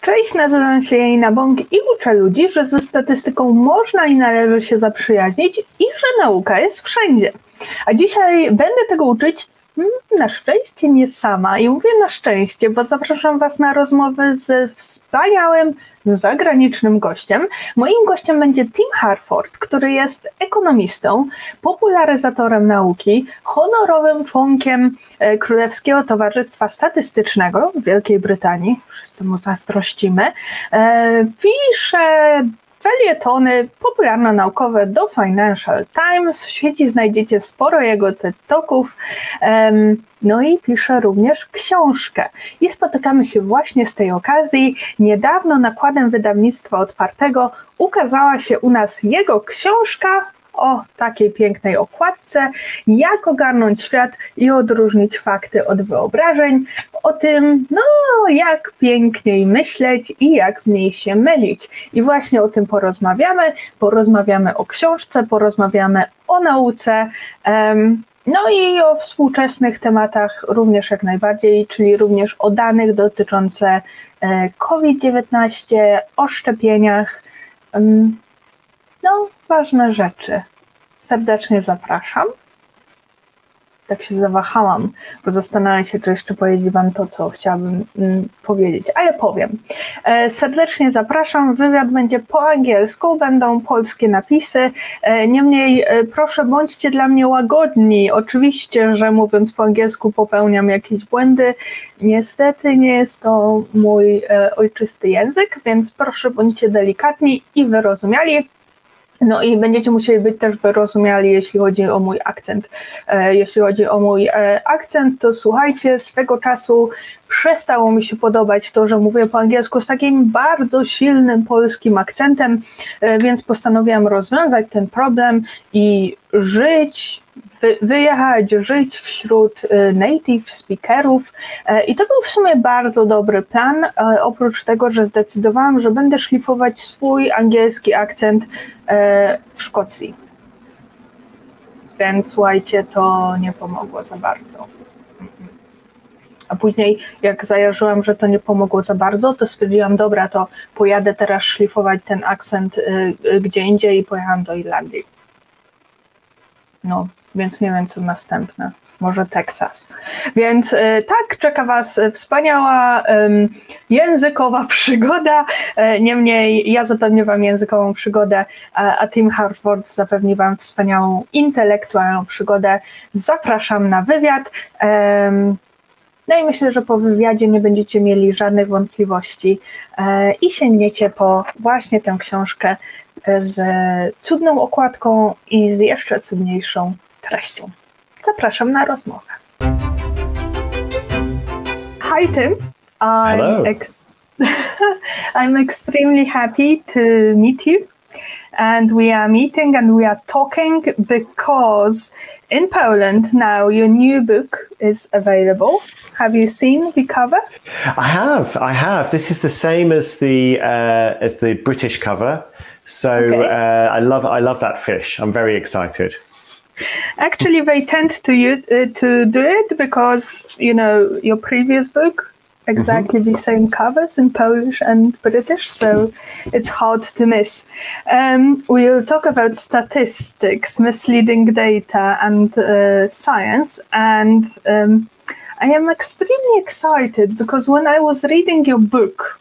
Cześć, nazywam się Janina i uczę ludzi, że ze statystyką można i należy się zaprzyjaźnić i że nauka jest wszędzie. A dzisiaj będę tego uczyć na szczęście nie sama. I mówię na szczęście, bo zapraszam Was na rozmowy z wspaniałym, zagranicznym gościem. Moim gościem będzie Timem Harfordem, który jest ekonomistą, popularyzatorem nauki, honorowym członkiem Królewskiego Towarzystwa Statystycznego w Wielkiej Brytanii. Wszyscy mu zazdrościmy. Pisze felietony popularno-naukowe do Financial Times. W sieci znajdziecie sporo jego TED-talków. No i pisze również książkę. I spotykamy się właśnie z tej okazji. Niedawno nakładem wydawnictwa Otwartego ukazała się u nas jego książka o takiej pięknej okładce, jak ogarnąć świat i odróżnić fakty od wyobrażeń, o tym, jak piękniej myśleć i jak mniej się mylić. I właśnie o tym porozmawiamy o książce, porozmawiamy o nauce, no i o współczesnych tematach również jak najbardziej, czyli również o danych dotyczących COVID-19, o szczepieniach, ważne rzeczy. Serdecznie zapraszam. Tak się zawahałam, bo zastanawiam się, czy jeszcze powiedzieć Wam to, co chciałabym powiedzieć, ale powiem. Serdecznie zapraszam, wywiad będzie po angielsku, będą polskie napisy, niemniej proszę bądźcie dla mnie łagodni. Oczywiście, że mówiąc po angielsku popełniam jakieś błędy, niestety nie jest to mój ojczysty język, więc proszę bądźcie delikatni i wyrozumiali. No i będziecie musieli być też wyrozumiali, jeśli chodzi o mój akcent. Jeśli chodzi o mój akcent, to słuchajcie, swego czasu przestało mi się podobać to, że mówię po angielsku z takim bardzo silnym polskim akcentem, więc postanowiłam rozwiązać ten problem i żyć wśród native speakerów. I to był w sumie bardzo dobry plan, oprócz tego, że zdecydowałam, że będę szlifować swój angielski akcent w Szkocji. Więc słuchajcie, to nie pomogło za bardzo. A później, jak zajarzyłam, że to nie pomogło za bardzo, to stwierdziłam, dobra, to pojadę teraz szlifować ten akcent gdzie indziej i pojechałam do Irlandii. No, więc nie wiem, co następne. Może Teksas. Więc tak, czeka Was wspaniała językowa przygoda. Niemniej ja zapewnię Wam językową przygodę, a Timem Harfordem zapewni Wam wspaniałą intelektualną przygodę. Zapraszam na wywiad. No i myślę, że po wywiadzie nie będziecie mieli żadnych wątpliwości i sięgniecie po właśnie tę książkę z cudną okładką i z jeszcze cudniejszą treścią. Zapraszam na rozmowę. Hi Tim. Hello. I'm extremely happy to meet you. And we are meeting and we are talking because in Poland now your new book is available. Have you seen the cover? I have. This is the same as the British cover. So okay. I love that fish. I'm very excited. Actually, they tend to do it because, you know, your previous book, exactly the same covers in Polish and British, so it's hard to miss. We'll talk about statistics, misleading data, and science. And I am extremely excited because when I was reading your book,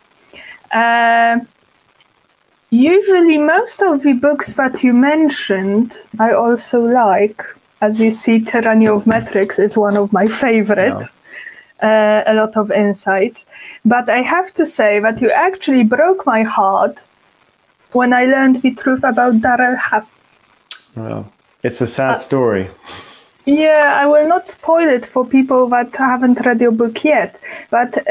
usually most of the books that you mentioned, I also like. As you see, Tyranny of Metrics is one of my favorite. Yeah. A lot of insights. But I have to say that you actually broke my heart when I learned the truth about Darrell Huff. Well, it's a sad story. Yeah, I will not spoil it for people that haven't read your book yet. But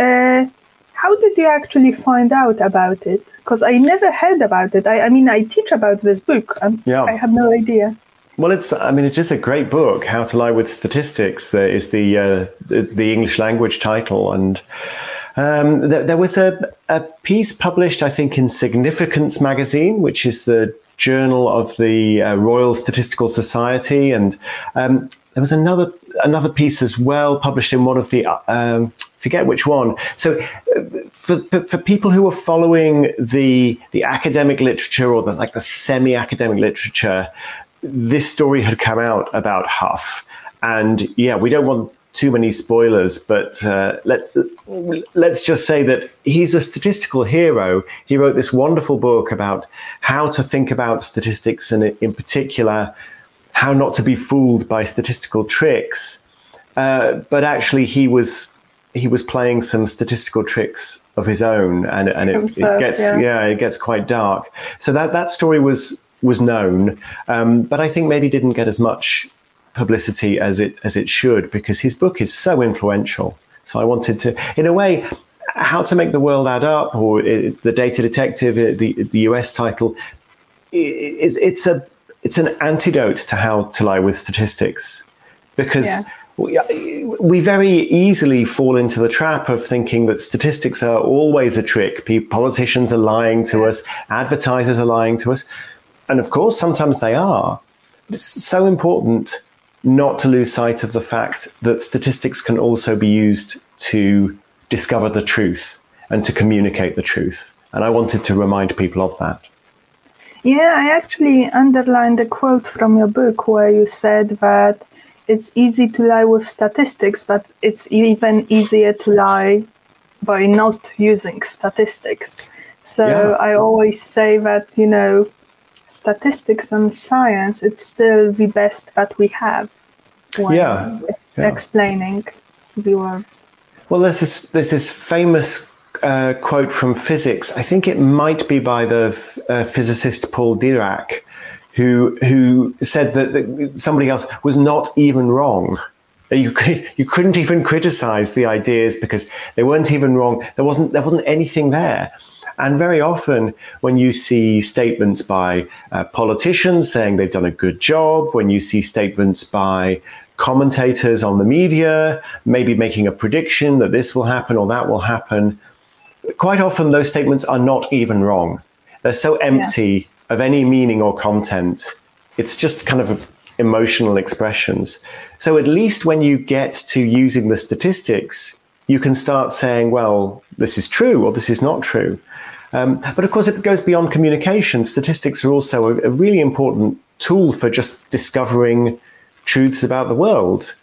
how did you actually find out about it? Because I never heard about it. I mean, I teach about this book. I have no idea. Well, it is a great book. How to Lie with Statistics. There is the English language title, and there was a piece published, I think, in Significance magazine, which is the journal of the Royal Statistical Society, and there was another piece as well published in one of the forget which one. So for people who are following the academic literature or the semi-academic literature, this story had come out about Huff. And yeah, we don't want too many spoilers, but let's just say that he's a statistical hero. He wrote this wonderful book about how to think about statistics, and in particular, how not to be fooled by statistical tricks. But actually, he was playing some statistical tricks of his own, and it gets quite dark. So that story was known, but I think maybe didn't get as much publicity as it should, because his book is so influential. So I wanted to, in a way, How to Make the World Add Up, or The Data Detective, the US title, it's an antidote to how to lie with statistics, because we very easily fall into the trap of thinking that statistics are always a trick. Politicians are lying to us, advertisers are lying to us, and of course sometimes they are. It's so important not to lose sight of the fact that statistics can also be used to discover the truth and to communicate the truth. And I wanted to remind people of that. Yeah, I actually underlined a quote from your book where you said that it's easy to lie with statistics, but it's even easier to lie by not using statistics. So I always say that, statistics and science, it's still the best that we have when explaining the world. Well, there's this famous quote from physics. I think it might be by the physicist Paul Dirac, who said that somebody else was not even wrong. You couldn't even criticize the ideas because they weren't even wrong. There wasn't anything there. And very often when you see statements by politicians saying they've done a good job, when you see statements by commentators on the media, maybe making a prediction that this will happen or that will happen, quite often those statements are not even wrong. They're so empty of any meaning or content. It's just kind of emotional expressions. So at least when you get to using the statistics, you can start saying, well, this is true or this is not true. But of course, it goes beyond communication. Statistics are also a really important tool for just discovering truths about the world.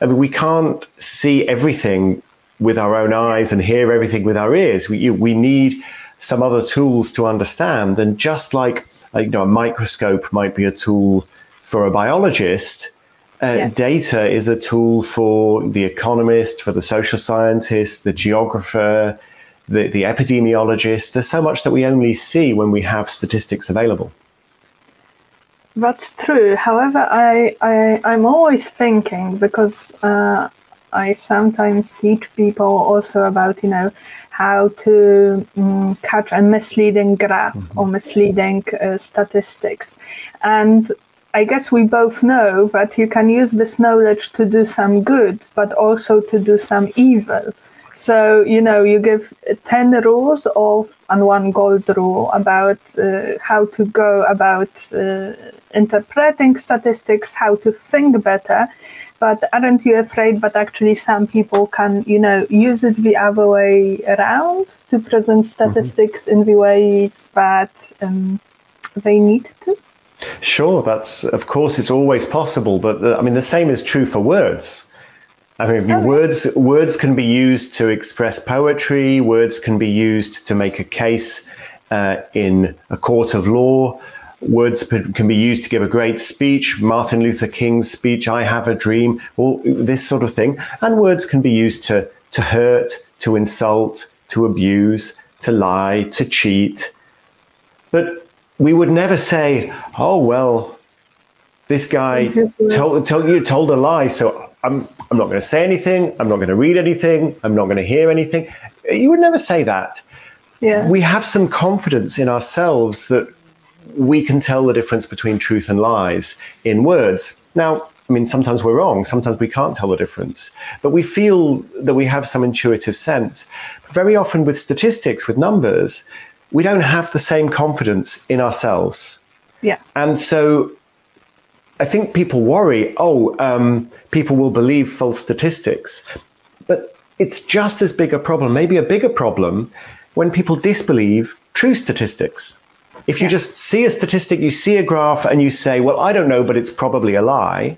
I mean, we can't see everything with our own eyes and hear everything with our ears. We need some other tools to understand. And just like a microscope might be a tool for a biologist, data is a tool for the economist, for the social scientist, the geographer, the epidemiologist. There's so much that we only see when we have statistics available. That's true. However, I'm always thinking, because I sometimes teach people also about, how to catch a misleading graph or misleading statistics. And I guess we both know that you can use this knowledge to do some good, but also to do some evil. So, you give 10 rules and one gold rule about how to go about interpreting statistics, how to think better. But aren't you afraid that actually some people can, use it the other way around to present statistics in the ways that they need to? Sure, of course, it's always possible. But the same is true for words. Words can be used to express poetry. Words can be used to make a case in a court of law. Words can be used to give a great speech, Martin Luther King's speech, I Have a Dream, or this sort of thing. And words can be used to hurt, to insult, to abuse, to lie, to cheat. But we would never say, oh, well, this guy told a lie, so I'm not going to say anything, I'm not going to read anything, I'm not going to hear anything. You would never say that. Yeah. We have some confidence in ourselves that we can tell the difference between truth and lies in words. Now, sometimes we're wrong, sometimes we can't tell the difference, but we feel that we have some intuitive sense. Very often with statistics, with numbers, we don't have the same confidence in ourselves. Yeah. And so I think people worry, people will believe false statistics. But it's just as big a problem, maybe a bigger problem, when people disbelieve true statistics. If you just see a statistic, you see a graph, and you say, well, I don't know, but it's probably a lie,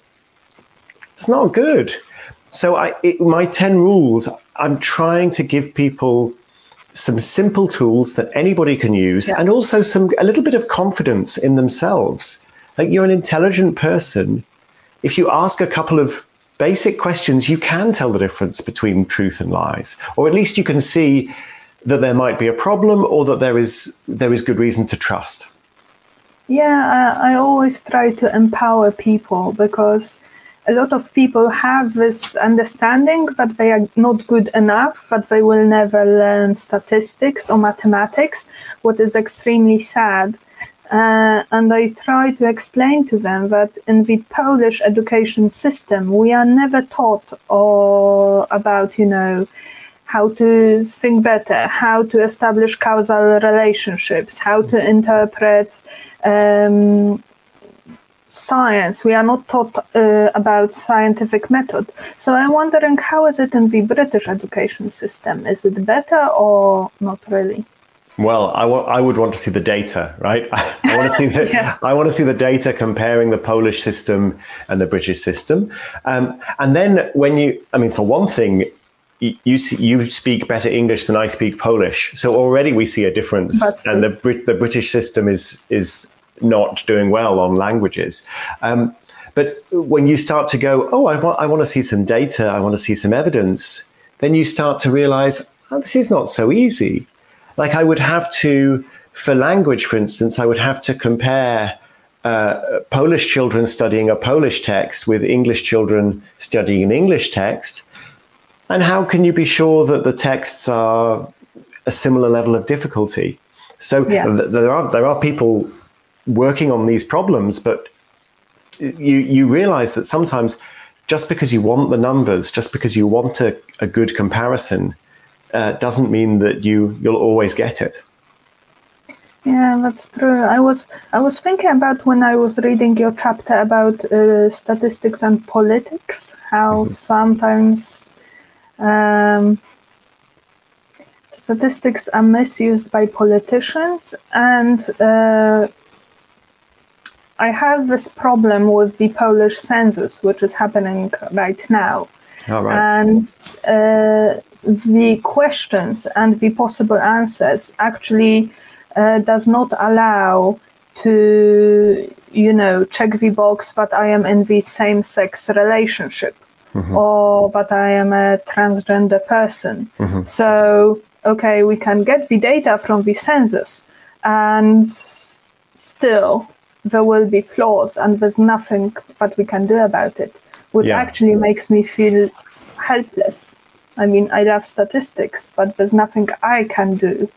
it's not good. So my 10 rules, I'm trying to give people some simple tools that anybody can use, and also a little bit of confidence in themselves. Like, you're an intelligent person. If you ask a couple of basic questions, you can tell the difference between truth and lies, or at least you can see that there might be a problem, or that there is good reason to trust. Yeah, I always try to empower people, because a lot of people have this understanding that they are not good enough, that they will never learn statistics or mathematics, what is extremely sad. And I try to explain to them that in the Polish education system, we are never taught about, how to think better, how to establish causal relationships, how to interpret science. We are not taught about scientific method. So I'm wondering, how is it in the British education system? Is it better or not really? Well, I would want to see the data, right? I want to see I want to see the data comparing the Polish system and the British system. And then for one thing, you speak better English than I speak Polish, so already we see a difference. And the British system is not doing well on languages. But when you start to go, I want to see some data, I want to see some evidence, then you start to realize, this is not so easy. Like, I would have to, for language, for instance, I would have to compare Polish children studying a Polish text with English children studying an English text. And how can you be sure that the texts are a similar level of difficulty? So there are people working on these problems, but you realize that sometimes just because you want the numbers, just because you want a good comparison, doesn't mean that you'll always get it. Yeah, that's true. I was thinking about, when I was reading your chapter about statistics and politics, how sometimes statistics are misused by politicians, and I have this problem with the Polish census, which is happening right now. Oh, right. And the questions and the possible answers actually does not allow to, check the box that I am in the same-sex relationship, or that I am a transgender person. So, okay, we can get the data from the census, and still there will be flaws, and there's nothing that we can do about it, which actually makes me feel helpless. I mean, I love statistics, but there's nothing I can do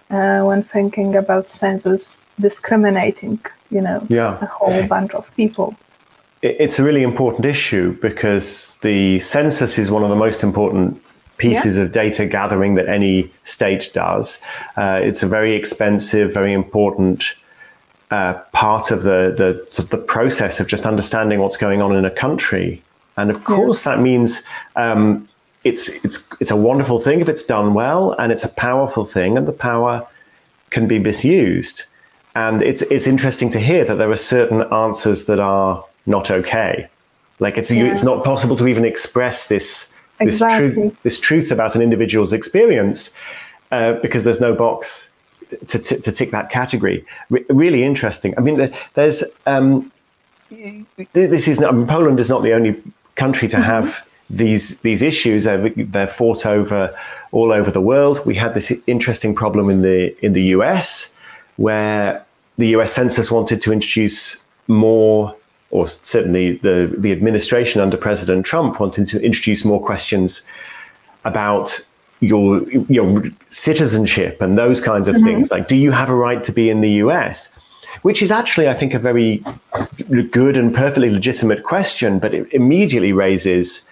when thinking about census discriminating, a whole bunch of people. It's a really important issue, because the census is one of the most important pieces of data gathering that any state does. It's a very expensive, very important part of the process of just understanding what's going on in a country. And of course, that means it's a wonderful thing if it's done well, and it's a powerful thing, and the power can be misused. And it's interesting to hear that there are certain answers that are not okay. Like, it's not possible to even express this truth about an individual's experience because there's no box to tick that category. Really interesting. I mean, there's Poland is not the only country to have these issues. They're fought over all over the world. We had this interesting problem in the US, where the US Census wanted to introduce more, or certainly the administration under President Trump wanted to introduce more questions about your citizenship and those kinds of things. Like, do you have a right to be in the US? Which is actually, I think, a very good and perfectly legitimate question, but it immediately raises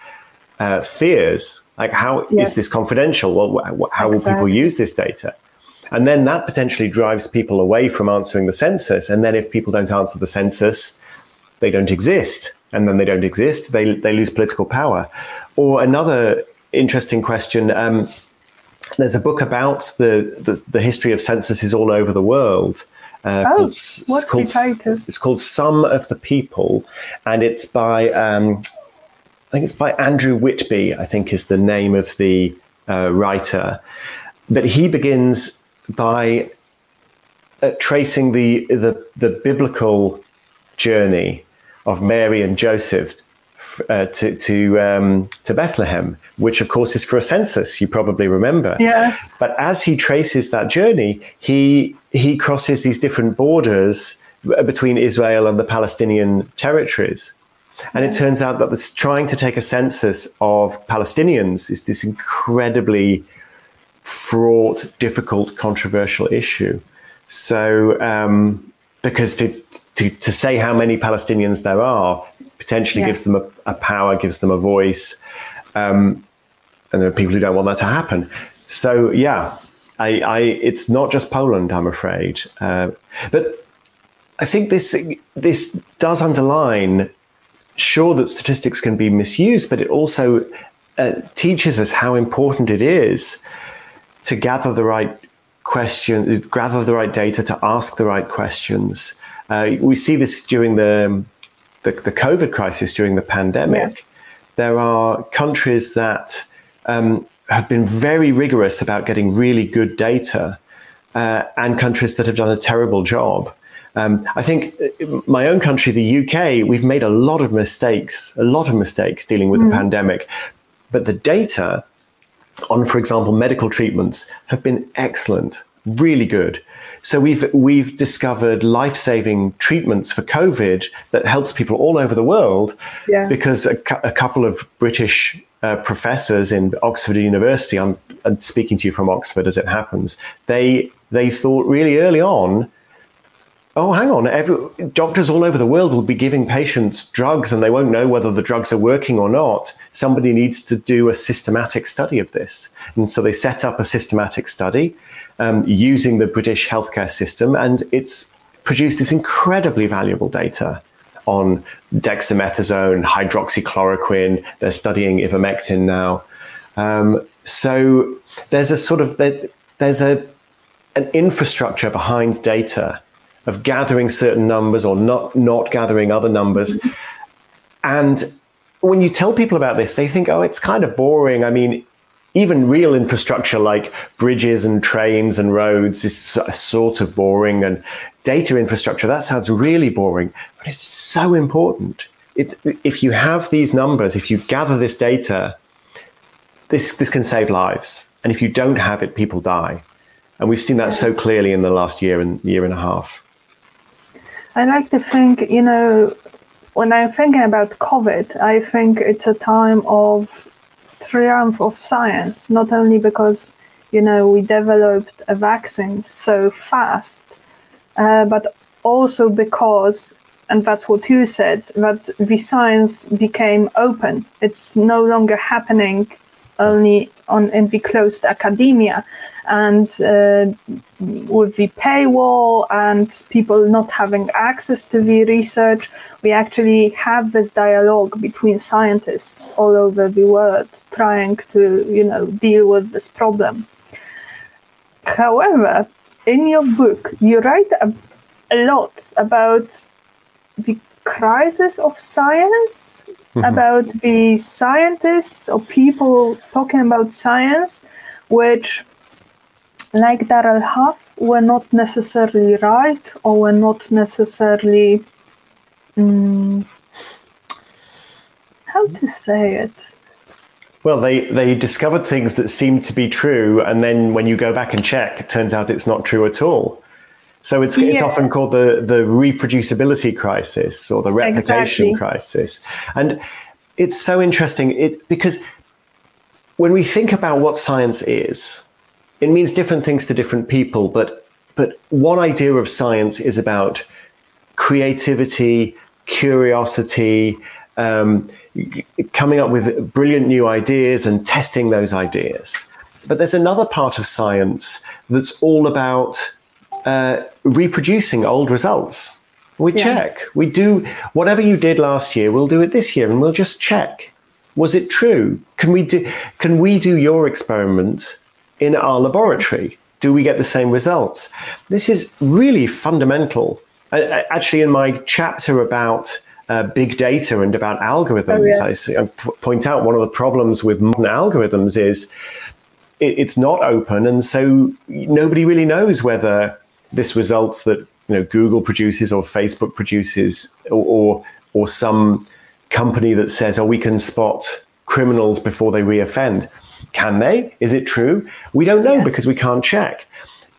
fears. Like, how is this confidential? Well, how will people use this data? And then that potentially drives people away from answering the census. And then if people don't answer the census, they don't exist. And then they don't exist, they lose political power. Or another interesting question. There's a book about the history of censuses all over the world. It's called Some of the People, and it's by I think it's by Andrew Whitby, I think is the name of the writer. But he begins by tracing the biblical journey of Mary and Joseph to Bethlehem, which of course is for a census, you probably remember. Yeah. But as he traces that journey, he crosses these different borders between Israel and the Palestinian territories. And it turns out that this trying to take a census of Palestinians is this incredibly fraught, difficult, controversial issue. So, because to say how many Palestinians there are potentially gives them a power, gives them a voice, and there are people who don't want that to happen. So, yeah, it's not just Poland, I'm afraid. But I think this does underline, sure, that statistics can be misused, but it also teaches us how important it is to gather the right questions, gather the right data, to ask the right questions. We see this during the COVID crisis, during the pandemic. Yeah. There are countries that have been very rigorous about getting really good data, and countries that have done a terrible job. I think my own country, the UK, we've made a lot of mistakes dealing with the pandemic. But the data on, for example, medical treatments have been excellent, really good. So we've discovered life-saving treatments for COVID that helps people all over the world, because a couple of British professors in Oxford University, I'm speaking to you from Oxford as it happens, they thought really early on, oh, hang on, doctors all over the world will be giving patients drugs and they won't know whether the drugs are working or not. Somebody needs to do a systematic study of this. And so they set up a systematic study using the British healthcare system, and it's produced this incredibly valuable data on dexamethasone, hydroxychloroquine. They're studying ivermectin now. So there's an infrastructure behind data of gathering certain numbers or not gathering other numbers. And when you tell people about this, they think, oh, it's kind of boring. I mean, even real infrastructure like bridges and trains and roads is sort of boring, and data infrastructure, that sounds really boring, but it's so important. If you have these numbers, if you gather this data, this can save lives. And if you don't have it, people die. And we've seen that so clearly in the last year and a half. I like to think, when I'm thinking about COVID, I think it's a time of triumph of science, not only because, we developed a vaccine so fast, but also because, and that's what you said, that the science became open. It's no longer happening only in the closed academia, and with the paywall and people not having access to the research, we actually have this dialogue between scientists all over the world trying to, deal with this problem. However, in your book, you write a lot about the crisis of science, about the scientists or people talking about science, which, like Darrell Huff, were not necessarily right or were not necessarily, how to say it? Well, they discovered things that seemed to be true, and then when you go back and check, it turns out it's not true at all. So it's often called the reproducibility crisis or the replication crisis. And it's so interesting because when we think about what science is, it means different things to different people. But one idea of science is about creativity, curiosity, coming up with brilliant new ideas and testing those ideas. But there's another part of science that's all about reproducing old results. We check. We do whatever you did last year, we'll do it this year, and we'll just check. Was it true? Can we do your experiment in our laboratory? Do we get the same results? This is really fundamental. Actually, in my chapter about big data and about algorithms, I point out one of the problems with modern algorithms is it's not open, and so nobody really knows whether this result that Google produces or Facebook produces, or some company that says, we can spot criminals before they reoffend. Can they? Is it true? We don't know because we can't check.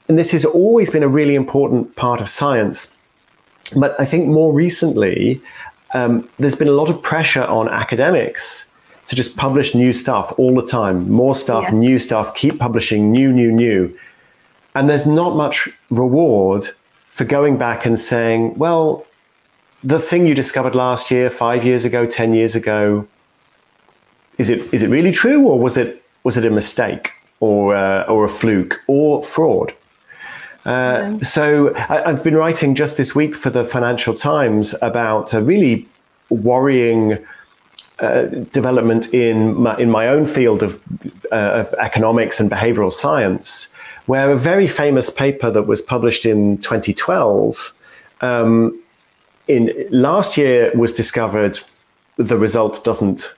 And this has always been a really important part of science. But I think more recently, there's been a lot of pressure on academics to just publish new stuff all the time, more stuff, new stuff, keep publishing new. And there's not much reward for going back and saying, well, the thing you discovered last year, 5 years ago, 10 years ago, is it really true, or was it a mistake, or a fluke, or fraud? So I've been writing just this week for the Financial Times about a really worrying development in my own field of economics and behavioral science, where a very famous paper that was published in 2012 last year was discovered the result doesn't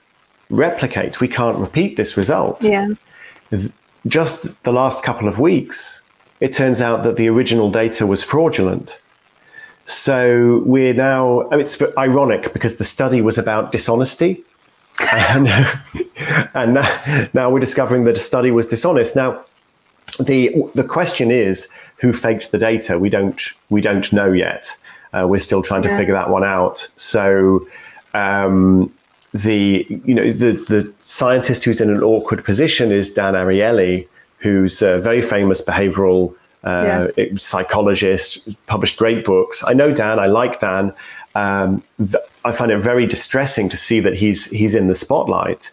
replicate. We can't repeat this result. Yeah. Just the last couple of weeks, it turns out that the original data was fraudulent. So we're now, it's ironic because the study was about dishonesty. And now we're discovering that the study was dishonest. Now, the question is, who faked the data? We don't know yet. We're still trying to figure that one out. So the scientist who's in an awkward position is Dan Ariely, who's a very famous behavioral psychologist, published great books. I know Dan. I like Dan. I find it very distressing to see that he's in the spotlight.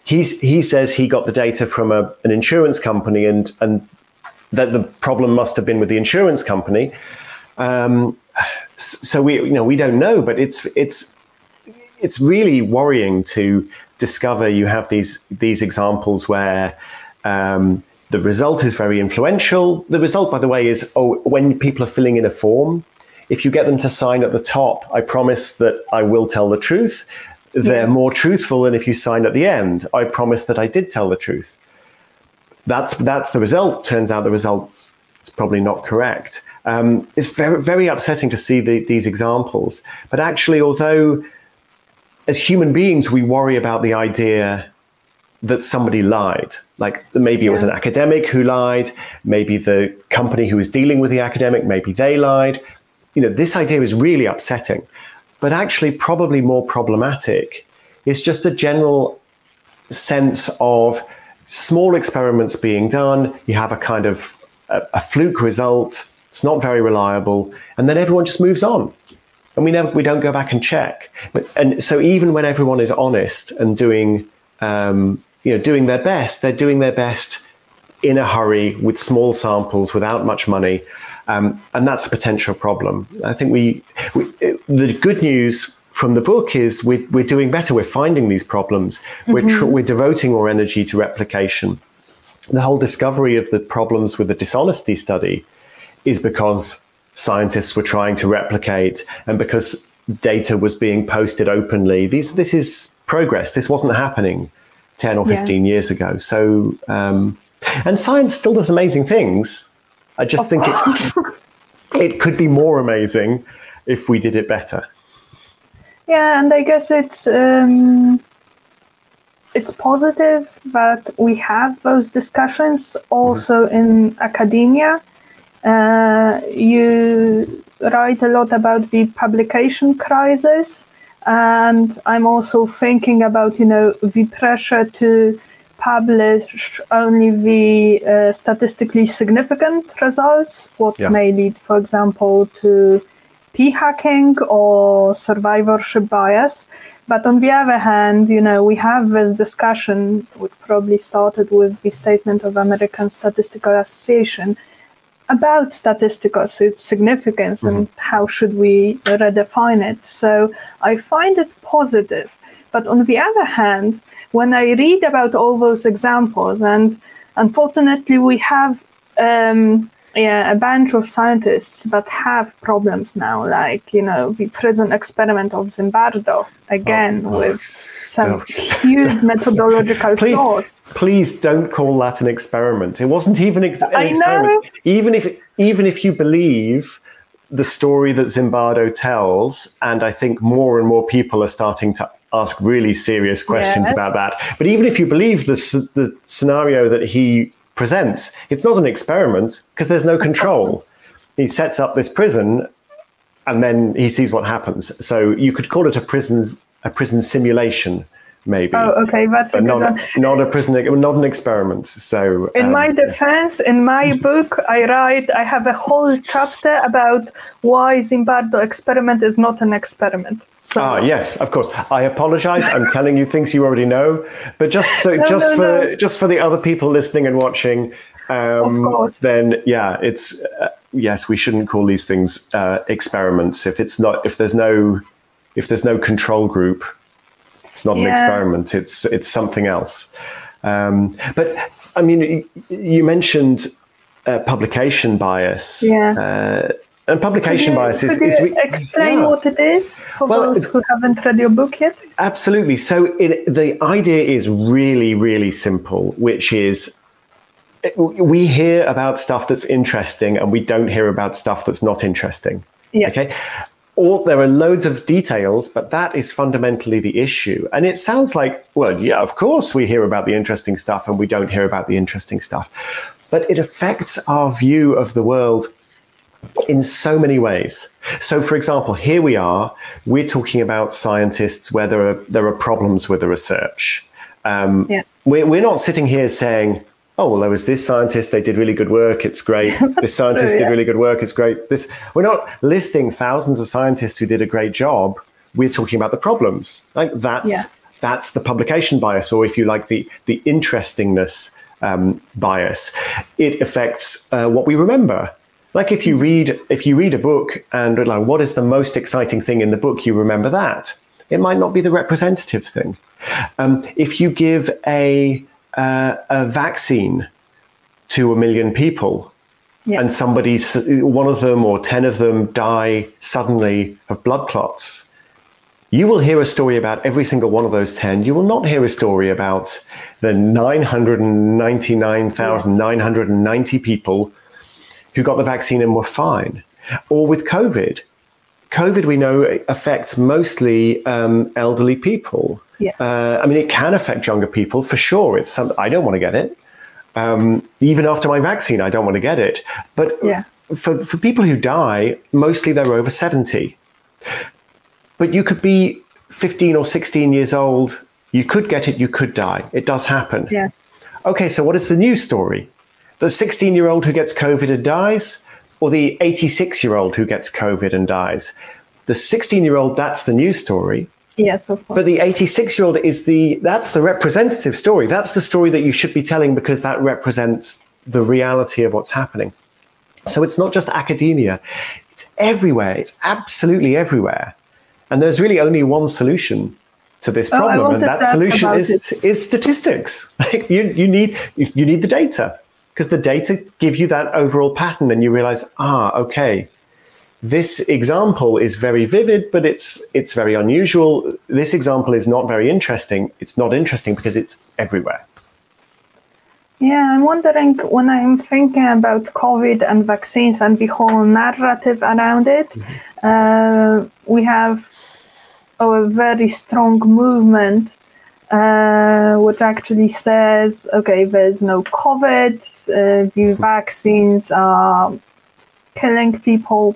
He says he got the data from an insurance company, and that the problem must have been with the insurance company. So we don't know, but it's really worrying to discover you have these examples where the result is very influential. The result, by the way, is when people are filling in a form, if you get them to sign at the top, I promise that I will tell the truth, they're more truthful than if you sign at the end, I promise that I did tell the truth. That's the result. Turns out the result is probably not correct. It's very, very upsetting to see these examples. But actually, although as human beings, we worry about the idea that somebody lied, like maybe it was an academic who lied, maybe the company who was dealing with the academic, maybe they lied. This idea is really upsetting, but actually probably more problematic is just the general sense of small experiments being done. You have a kind of a fluke result. It's not very reliable. And then everyone just moves on. And we don't go back and check. And so even when everyone is honest and doing their best, they're doing their best in a hurry with small samples without much money. And that's a potential problem. I think the good news from the book is we're doing better. We're finding these problems. We're devoting more energy to replication. The whole discovery of the problems with the dishonesty study is because scientists were trying to replicate and because data was being posted openly. This is progress. This wasn't happening 10 or 15 years ago. So, and science still does amazing things. I just think it could be more amazing if we did it better. Yeah, and I guess it's positive that we have those discussions also in academia. You write a lot about the publication crisis, and I'm also thinking about the pressure to publish only the statistically significant results, what may lead, for example, to p-hacking or survivorship bias. But on the other hand, we have this discussion, which probably started with the statement of American Statistical Association, about statistical significance and how should we redefine it. So I find it positive But on the other hand, when I read about all those examples, and unfortunately we have a bunch of scientists that have problems now, like, the prison experiment of Zimbardo, again, with some huge methodological flaws. Please don't call that an experiment. It wasn't even an experiment. Even if you believe the story that Zimbardo tells, and I think more and more people are starting to ask really serious questions about that. But even if you believe the scenario that he presents, it's not an experiment because there's no control. He sets up this prison and then he sees what happens. So you could call it a prison simulation, maybe. Oh, okay, that's not an experiment. So in my defense, in my book, I have a whole chapter about why Zimbardo experiment is not an experiment. So. Yes, of course. I apologize. I'm telling you things you already know, but just for the other people listening and watching, then it's yes, we shouldn't call these things experiments. If there's no control group, it's not an experiment. It's something else. But I mean, you mentioned publication bias. Yeah. And publication bias is... Could you explain what it is for those who haven't read your book yet? Absolutely. So the idea is really, really simple, which is we hear about stuff that's interesting and we don't hear about stuff that's not interesting. Yes. Okay. Or there are loads of details, but that is fundamentally the issue. And it sounds like, well, yeah, of course we hear about the interesting stuff and we don't hear about the interesting stuff. But it affects our view of the world in so many ways. So, for example, here we're talking about scientists where there are problems with the research. We're not sitting here saying, oh, well, there was this scientist, they did really good work, it's great. This scientist did really good work, it's great. We're not listing thousands of scientists who did a great job. We're talking about the problems. Like that's the publication bias, or if you like, the interestingness bias. It affects what we remember. Like if you read a book and like, what is the most exciting thing in the book, you remember that. It might not be the representative thing. If you give a vaccine to 1 million people and one of them or 10 of them die suddenly of blood clots, you will hear a story about every single one of those 10. You will not hear a story about the 999,990 people who got the vaccine and were fine. Or with COVID. COVID, we know, affects mostly elderly people. Yes. I mean, it can affect younger people for sure. I don't want to get it. Even after my vaccine, I don't want to get it. But for people who die, mostly they're over 70. But you could be 15 or 16 years old. You could get it, you could die. It does happen. Yeah. Okay, so what is the news story? The 16-year-old who gets COVID and dies, or the 86-year-old who gets COVID and dies? The 16-year-old, that's the news story. Yes, of course. But the 86-year-old that's the representative story. That's the story that you should be telling because that represents the reality of what's happening. So it's not just academia. It's everywhere. It's absolutely everywhere. And there's really only one solution to this problem. And that solution is statistics. You need the data. Because the data give you that overall pattern and you realize, okay, this example is very vivid, but it's very unusual. This example is not very interesting. It's not interesting because it's everywhere. Yeah, I'm wondering, when I'm thinking about COVID and vaccines and the whole narrative around it, we have a very strong movement which actually says, okay, there's no COVID, the vaccines are killing people.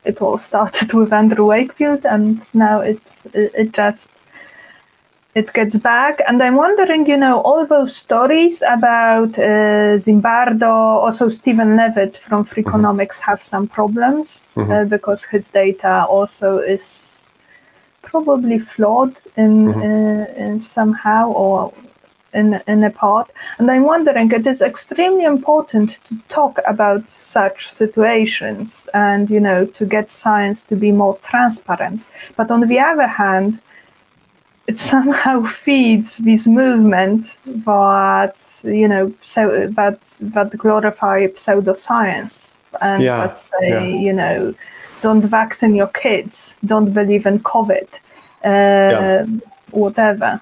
It all started with Andrew Wakefield, and now it gets back. And I'm wondering, all those stories about Zimbardo, also Stephen Levitt from Freakonomics have some problems because his data also is probably flawed in somehow or in a part. And I'm wondering, it is extremely important to talk about such situations and, to get science to be more transparent. But on the other hand, it somehow feeds this movement that, that glorify pseudoscience and that say, don't vaccinate your kids, don't believe in COVID, whatever.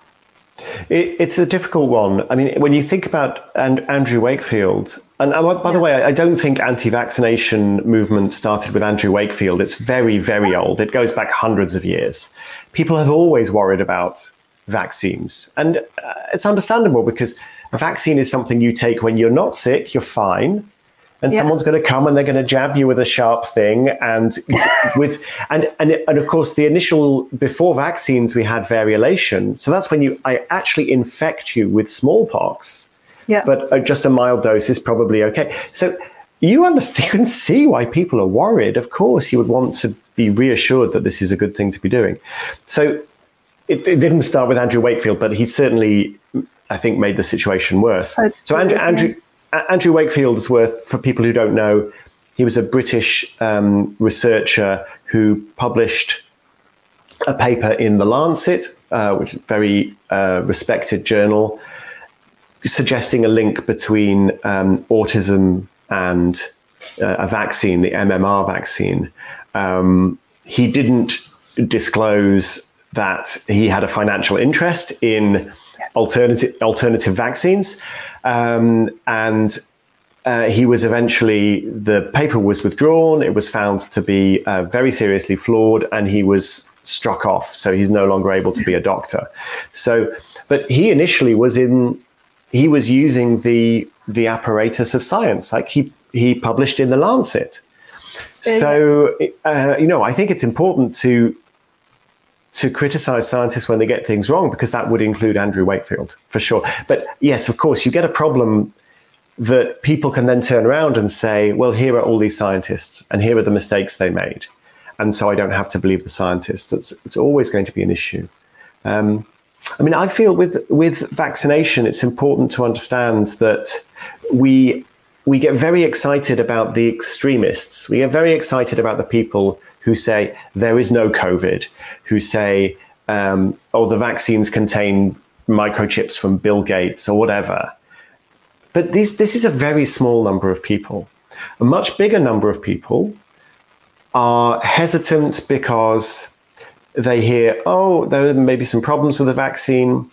It's a difficult one. I mean, when you think about Andrew Wakefield, and by the way, I don't think anti-vaccination movement started with Andrew Wakefield. It's very, very old. It goes back hundreds of years. People have always worried about vaccines. And it's understandable because a vaccine is something you take when you're not sick, you're fine. And someone's going to come and they're going to jab you with a sharp thing. And of course, the initial, before vaccines, we had variolation. So that's when I actually infect you with smallpox. Yeah. But just a mild dose is probably okay. So you understand and see why people are worried. Of course, you would want to be reassured that this is a good thing to be doing. So it didn't start with Andrew Wakefield, but he certainly, I think, made the situation worse. So Andrew Wakefield's for people who don't know, he was a British researcher who published a paper in The Lancet, which is a very respected journal, suggesting a link between autism and a vaccine, the MMR vaccine. He didn't disclose that he had a financial interest in alternative vaccines. He was eventually, the paper was withdrawn. It was found to be very seriously flawed, and he was struck off. So he's no longer able to be a doctor. So, but he initially was using the apparatus of science, like he published in The Lancet. So, I think it's important to criticize scientists when they get things wrong, because that would include Andrew Wakefield for sure. But yes, of course, you get a problem that people can then turn around and say, well, here are all these scientists and here are the mistakes they made. And so I don't have to believe the scientists. It's always going to be an issue. I feel with vaccination, it's important to understand that we get very excited about the extremists. We get very excited about the people who say there is no COVID, who say, the vaccines contain microchips from Bill Gates or whatever. But this is a very small number of people. A much bigger number of people are hesitant because they hear, there may be some problems with the vaccine,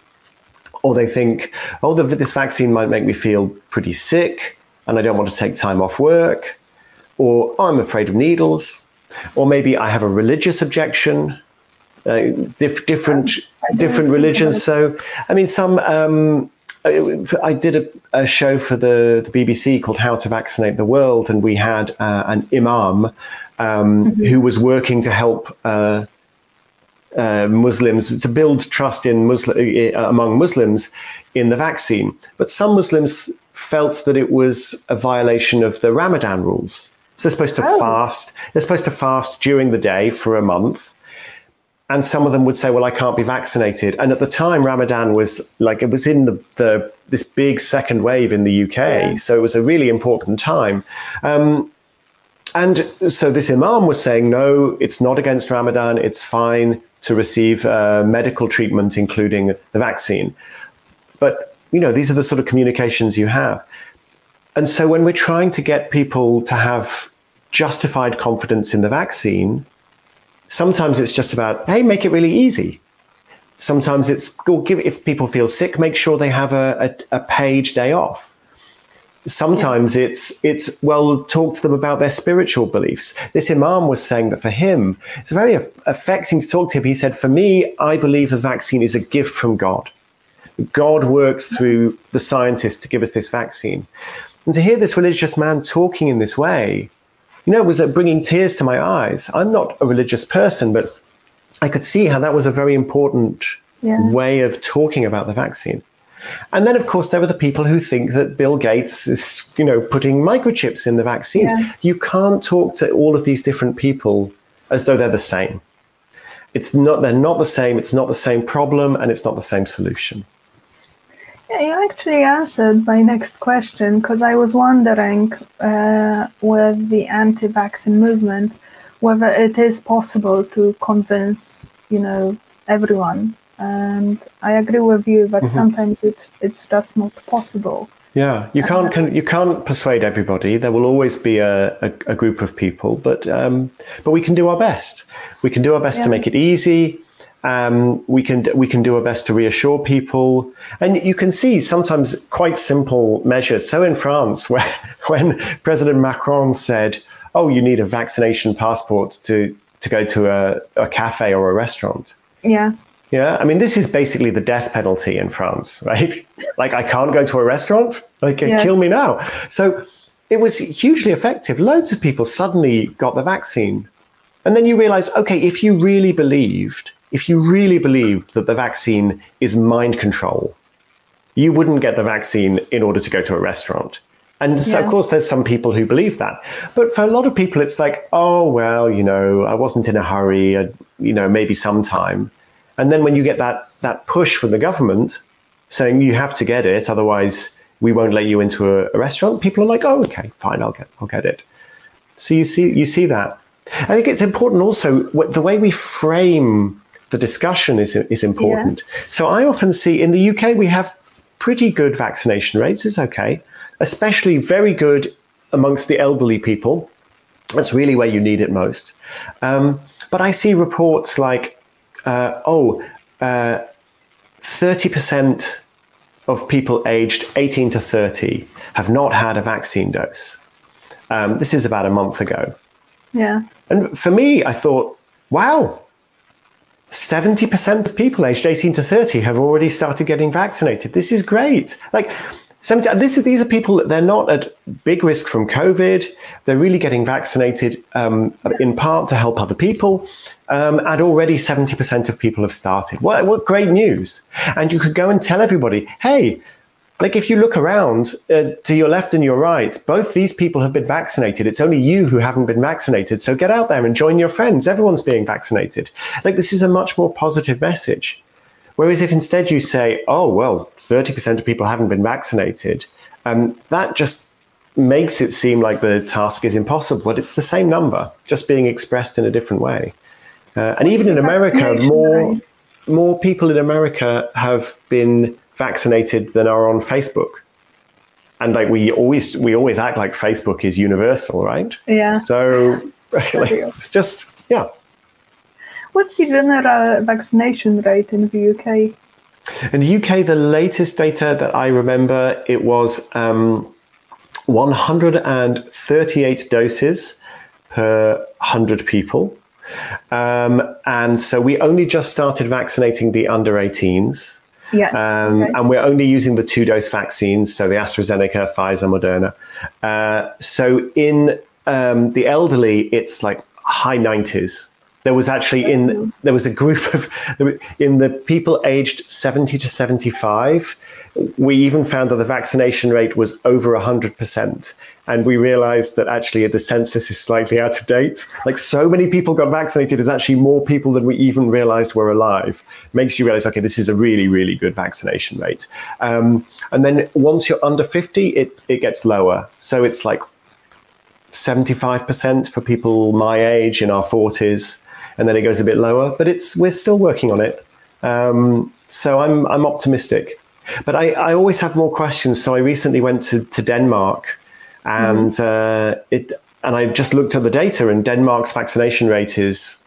or they think, this vaccine might make me feel pretty sick and I don't want to take time off work, or I'm afraid of needles. Or maybe I have a religious objection, different religions. So, I did a show for the BBC called How to Vaccinate the World, and we had an imam who was working to help Muslims, to build trust among Muslims in the vaccine. But some Muslims felt that it was a violation of the Ramadan rules. So they're supposed to fast. They're supposed to fast during the day for a month. And some of them would say, well, I can't be vaccinated. And at the time, Ramadan was it was in this big second wave in the UK. Yeah. So it was a really important time. And so this imam was saying, no, it's not against Ramadan. It's fine to receive medical treatment, including the vaccine. But, these are the sort of communications you have. And so when we're trying to get people to have justified confidence in the vaccine, sometimes it's just about, hey, make it really easy. Sometimes it's, if people feel sick, make sure they have a paid day off. Sometimes it's talk to them about their spiritual beliefs. This imam was saying that for him, it's very affecting to talk to him. He said, for me, I believe the vaccine is a gift from God. God works through the scientists to give us this vaccine. And to hear this religious man talking in this way, it was bringing tears to my eyes. I'm not a religious person, but I could see how that was a very important way of talking about the vaccine. And then, of course, there are the people who think that Bill Gates is, putting microchips in the vaccines. Yeah. You can't talk to all of these different people as though they're the same. They're not the same. It's not the same problem, and it's not the same solution. Yeah, you actually answered my next question, because I was wondering with the anti-vaccine movement, whether it is possible to convince, everyone And I agree with you, but sometimes it's just not possible. Yeah, you can't persuade everybody. There will always be a group of people, but we can do our best. We can do our best to make it easy. We can do our best to reassure people, and you can see sometimes quite simple measures. So in France, when President Macron said, "Oh, you need a vaccination passport to go to a cafe or a restaurant," yeah, I mean, this is basically the death penalty in France, right? Like, I can't go to a restaurant, kill me now. So it was hugely effective. Loads of people suddenly got the vaccine. And then you realize, okay, if you really believed that the vaccine is mind control, you wouldn't get the vaccine in order to go to a restaurant. And so, of course, there's some people who believe that. But for a lot of people, it's like, oh, well, I wasn't in a hurry, maybe sometime. And then when you get that push from the government saying you have to get it, otherwise we won't let you into a restaurant, people are like, oh, okay, fine, I'll get it. So you see that. I think it's important also the way we frame the discussion is important. Yeah. So I often see in the UK we have pretty good vaccination rates. It's okay, especially very good amongst the elderly people. That's really where you need it most. But I see reports like 30% of people aged 18 to 30 have not had a vaccine dose. This is about a month ago. Yeah. And for me, I thought, wow, 70% of people aged 18 to 30 have already started getting vaccinated. This is great. Like, these are people, they're not at big risk from COVID. They're really getting vaccinated in part to help other people. And already 70% of people have started. What great news. And you could go and tell everybody, hey, like if you look around to your left and your right, both these people have been vaccinated. It's only you who haven't been vaccinated. So get out there and join your friends. Everyone's being vaccinated. Like, this is a much more positive message. Whereas if instead you say, oh, well, 30% of people haven't been vaccinated, that just makes it seem like the task is impossible. But it's the same number, just being expressed in a different way. And even in America, more people in America have been vaccinated than are on Facebook. And like we always act like Facebook is universal, right? Yeah. So it's just, yeah. What's the general vaccination rate in the UK? In the UK, the latest data that I remember, it was 138 doses per 100 people. And so we only just started vaccinating the under 18s. Yeah. And we're only using the 2-dose vaccines, so the AstraZeneca, Pfizer, Moderna. So in the elderly, it's like high 90s. There was actually there was a group of, in the people aged 70 to 75, we even found that the vaccination rate was over 100%. And we realized that actually the census is slightly out of date. Like, so many people got vaccinated, it's actually more people than we even realized were alive. Makes you realize, okay, this is a really, really good vaccination rate. And then once you're under 50, it gets lower. So it's like 75% for people my age in our 40s. And then it goes a bit lower, but we're still working on it. So I'm optimistic. But I always have more questions. So I recently went to Denmark, and I just looked at the data, and Denmark's vaccination rate is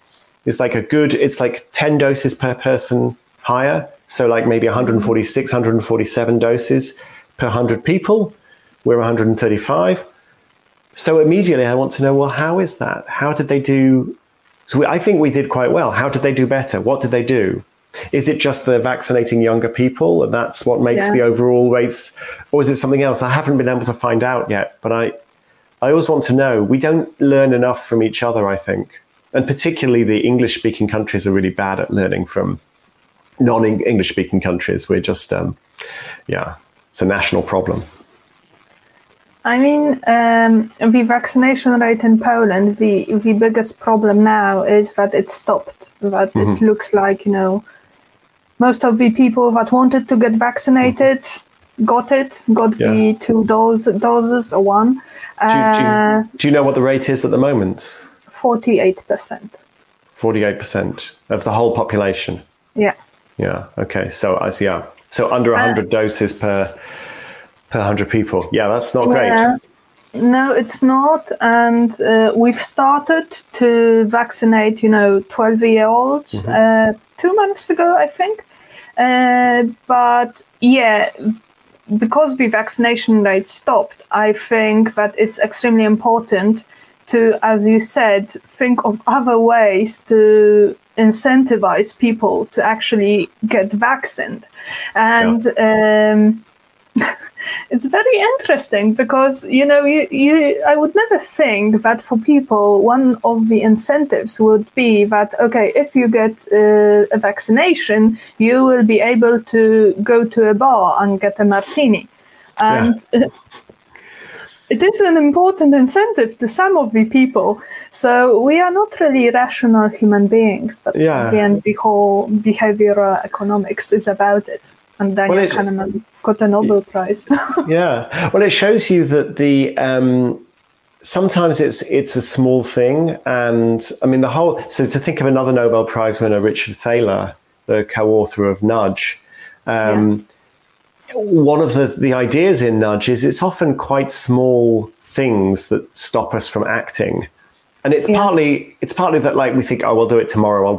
like it's like 10 doses per person higher. So like maybe 146, 147 doses per 100 people. We're 135. So immediately I want to know, well, how is that? How did they do? So I think we did quite well. How did they do better? What did they do? Is it just the vaccinating younger people, and that's what makes the overall rates, or is it something else? I haven't been able to find out yet, but I always want to know. We don't learn enough from each other, I think. And particularly the English-speaking countries are really bad at learning from non-English-speaking countries. We're just, it's a national problem. I mean, the vaccination rate in Poland, the biggest problem now is that it stopped. That it looks like, most of the people that wanted to get vaccinated got the 2 doses or 1. Do you know what the rate is at the moment? 48%. 48% of the whole population? Yeah. Yeah. Okay. So So under 100 doses per 100 people. Yeah, that's not great. No, it's not. And we've started to vaccinate, 12-year-olds 2 months ago, I think. But yeah, because the vaccination rate stopped, I think that it's extremely important to, as you said, think of other ways to incentivize people to actually get vaccinated. And it's very interesting because, I would never think that for people, one of the incentives would be that, okay, if you get a vaccination, you will be able to go to a bar and get a martini. And it is an important incentive to some of the people. So we are not really rational human beings, but at the end, the whole behavioral economics is about it. And Daniel Kahneman got a Nobel Prize. Well, it shows you that sometimes it's a small thing. And I mean, so to think of another Nobel Prize winner, Richard Thaler, the co-author of Nudge, one of the ideas in Nudge is it's often quite small things that stop us from acting. And it's partly that, like, we think, oh, I'll do it tomorrow.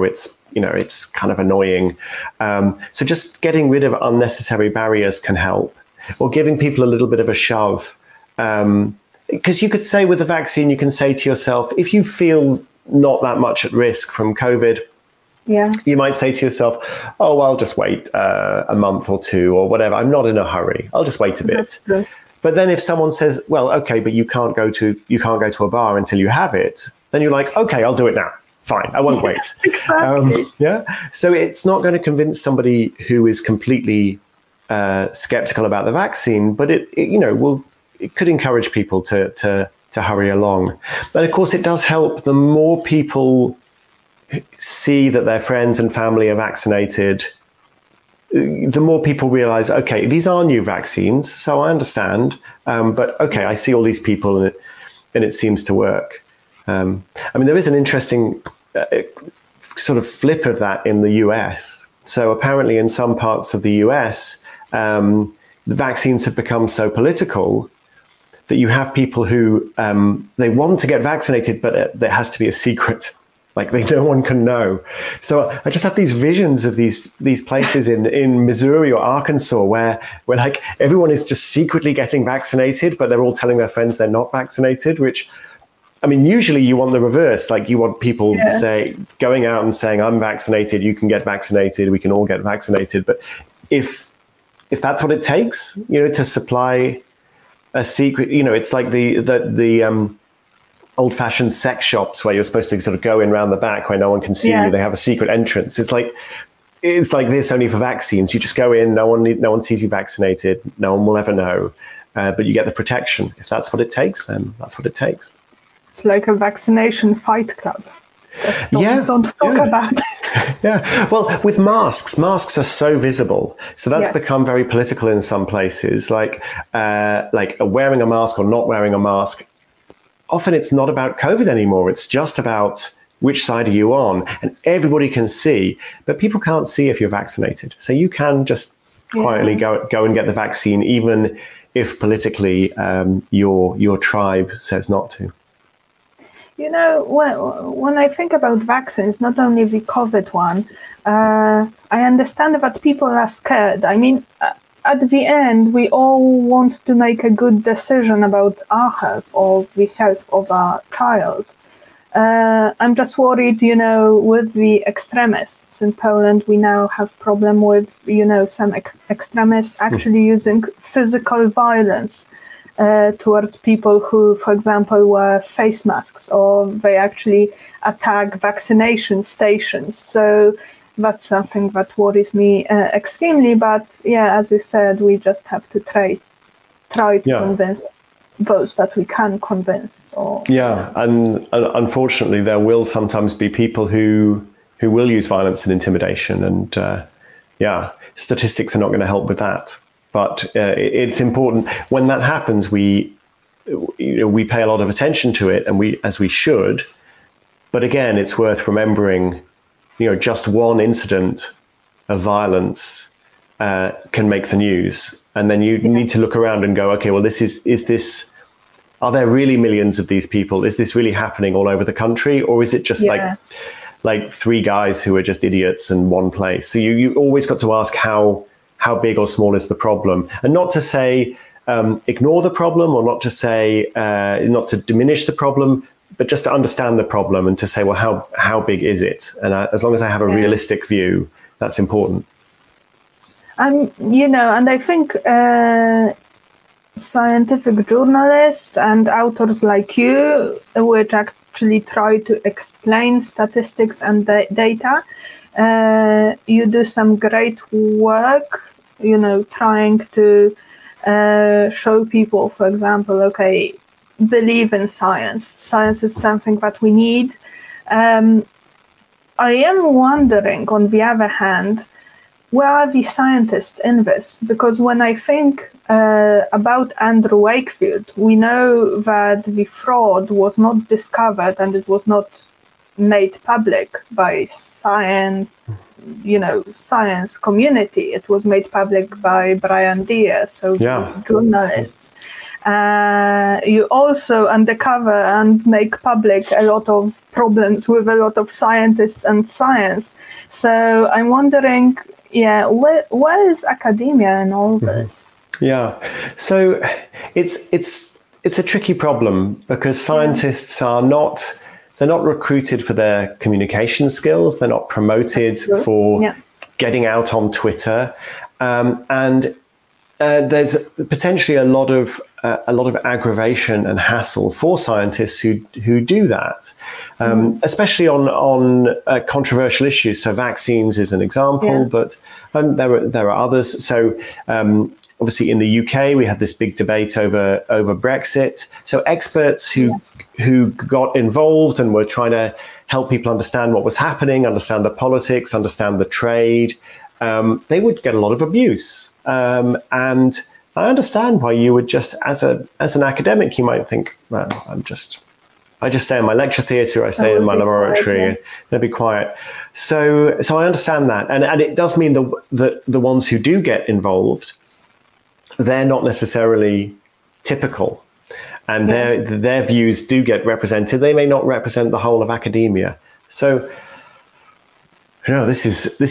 It's kind of annoying. So just getting rid of unnecessary barriers can help, or giving people a little bit of a shove. Because you could say with the vaccine, you can say to yourself, if you feel not that much at risk from COVID, you might say to yourself, oh, I'll just wait a month or two or whatever. I'm not in a hurry. I'll just wait a bit. That's true. But then if someone says, well, okay, but you can't go to a bar until you have it, then you're like, okay, I'll do it now. Fine, I won't wait. Exactly. So it's not going to convince somebody who is completely skeptical about the vaccine, but it could encourage people to hurry along. And of course, it does help. The more people see that their friends and family are vaccinated, the more people realize, okay, these are new vaccines, so I understand. But okay, I see all these people, and it seems to work. I mean, there is an interesting sort of flip of that in the US. So apparently in some parts of the US, the vaccines have become so political that you have people who they want to get vaccinated, but there has to be a secret. Like no one can know. So I just have these visions of these places in Missouri or Arkansas where like everyone is just secretly getting vaccinated, but they're all telling their friends they're not vaccinated, which, I mean, usually you want the reverse. Like you want people going out and saying, I'm vaccinated, you can get vaccinated, we can all get vaccinated. But if that's what it takes, to supply a secret, it's like the old-fashioned sex shops where you're supposed to sort of go in around the back where no one can see you. They have a secret entrance. It's like this only for vaccines. You just go in, no one sees you vaccinated, no one will ever know, but you get the protection. If that's what it takes, then that's what it takes. It's like a vaccination fight club. Don't talk about it. Well, with masks are so visible. So that's become very political in some places, like wearing a mask or not wearing a mask. Often it's not about COVID anymore. It's just about which side are you on, and everybody can see, but people can't see if you're vaccinated. So you can just quietly go and get the vaccine, even if politically your tribe says not to. When I think about vaccines, not only the COVID one, I understand that people are scared. I mean, at the end, we all want to make a good decision about our health or the health of our child. I'm just worried, with the extremists in Poland. We now have problem with, some extremists actually using physical violence towards people who, for example, wear face masks, or they actually attack vaccination stations. So that's something that worries me extremely. But as you said, we just have to try to convince those that we can convince. And unfortunately, there will sometimes be people who will use violence and intimidation, and statistics are not going to help with that. But it's important when that happens. We pay a lot of attention to it, and as we should. But again, it's worth remembering. Just one incident of violence can make the news. And then you need to look around and go, okay, well, are there really millions of these people? Is this really happening all over the country? Or is it just like three guys who are just idiots in one place? So you always got to ask how big or small is the problem, and not to say ignore the problem, or not to say not to diminish the problem, but just to understand the problem and to say, well, how big is it? And as long as I have a realistic view, that's important. And I think scientific journalists and authors like you, which actually try to explain statistics and data, you do some great work, trying to show people, for example, okay, believe in science. Science is something that we need. I am wondering, on the other hand, where are the scientists in this? Because when I think about Andrew Wakefield, we know that the fraud was not discovered and it was not made public by science community. It was made public by Brian Deere, so journalists. You also undercover and make public a lot of problems with a lot of scientists and science. So I'm wondering, where is academia in all this? Yeah, so it's a tricky problem because scientists they're not recruited for their communication skills. They're not promoted for getting out on Twitter, and there's potentially a lot of aggravation and hassle for scientists who do that, especially on controversial issues. So vaccines is an example, but there are others. So obviously in the UK we had this big debate over Brexit. So experts who got involved and were trying to help people understand what was happening, understand the politics, understand the trade, they would get a lot of abuse. And I understand why you would just, as an academic, you might think, well, I just stay in my lecture theatre, I stay in my laboratory, and be quiet. So I understand that, and it does mean that the ones who do get involved, they're not necessarily typical, and their views do get represented. They may not represent the whole of academia. So, this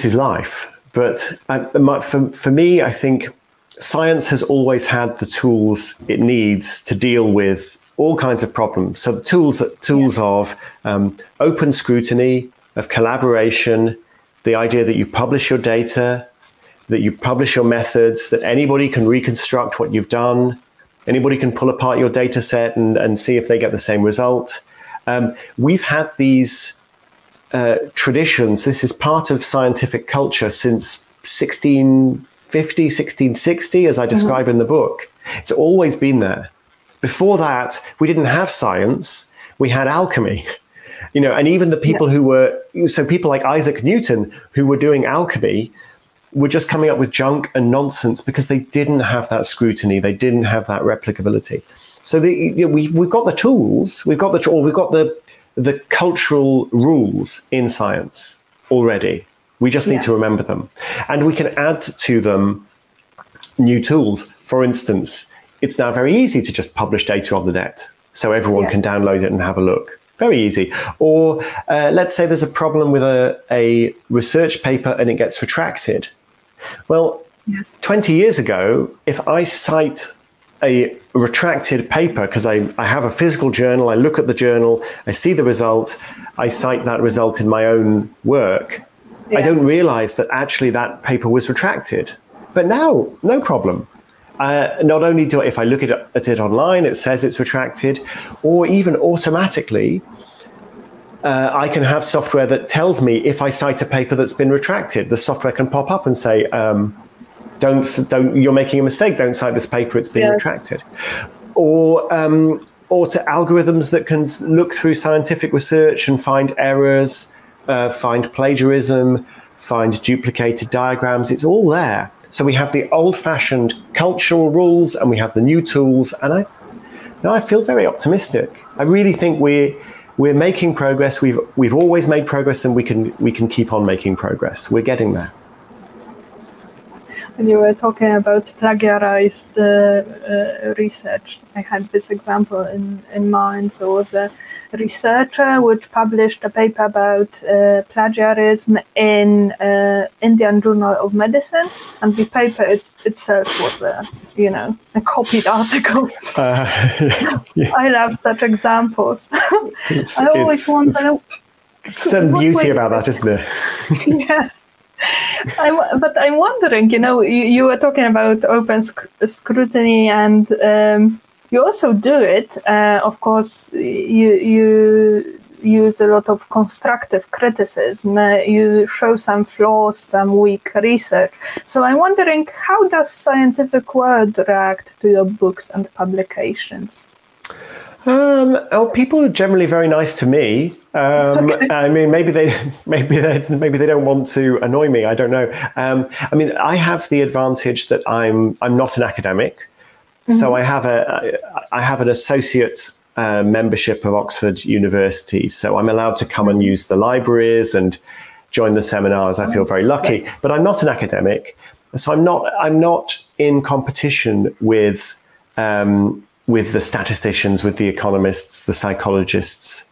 is life. But for me, I think science has always had the tools it needs to deal with all kinds of problems. So the tools of open scrutiny, of collaboration, the idea that you publish your data, that you publish your methods, that anybody can reconstruct what you've done, anybody can pull apart your data set and see if they get the same result. We've had these traditions. This is part of scientific culture since 1650, 1660, as I describe in the book. It's always been there. Before that, we didn't have science. We had alchemy. And even the people people like Isaac Newton, who were doing alchemy, were just coming up with junk and nonsense because they didn't have that scrutiny. They didn't have that replicability. So we've got the tools. We've got the cultural rules in science already. We just need to remember them. And we can add to them new tools. For instance, it's now very easy to just publish data on the net, so everyone can download it and have a look. Very easy. Or let's say there's a problem with a research paper and it gets retracted. Well, 20 years ago, if I cite a retracted paper, because I have a physical journal, I look at the journal, I see the result, I cite that result in my own work, I don't realize that actually that paper was retracted. But now, no problem. Not only if I look at it online, it says it's retracted, or even automatically, I can have software that tells me if I cite a paper that's been retracted. The software can pop up and say, don't, you're making a mistake, don't cite this paper, it's been retracted. Or to algorithms that can look through scientific research and find errors, find plagiarism, find duplicated diagrams. It's all there. So we have the old-fashioned cultural rules and we have the new tools. And I feel very optimistic. I really think we're making progress. We've always made progress, and we can keep on making progress. We're getting there. when you were talking about plagiarized research, I had this example in mind. There was a researcher which published a paper about plagiarism in Indian Journal of Medicine, and the paper itself was a copied article. I love such examples. I always wonder. Some beauty about that, isn't there? Yeah. But I'm wondering, you were talking about open scrutiny, and you also do it. Of course, you use a lot of constructive criticism. You show some flaws, some weak research. So I'm wondering, how does scientific world react to your books and publications? People are generally very nice to me. Okay. I mean, maybe they don't want to annoy me. I don't know. I mean, I have the advantage that I'm not an academic, so I have an associate membership of Oxford University. So I'm allowed to come and use the libraries and join the seminars. I feel very lucky, but I'm not an academic, so I'm not in competition with the statisticians, with the economists, the psychologists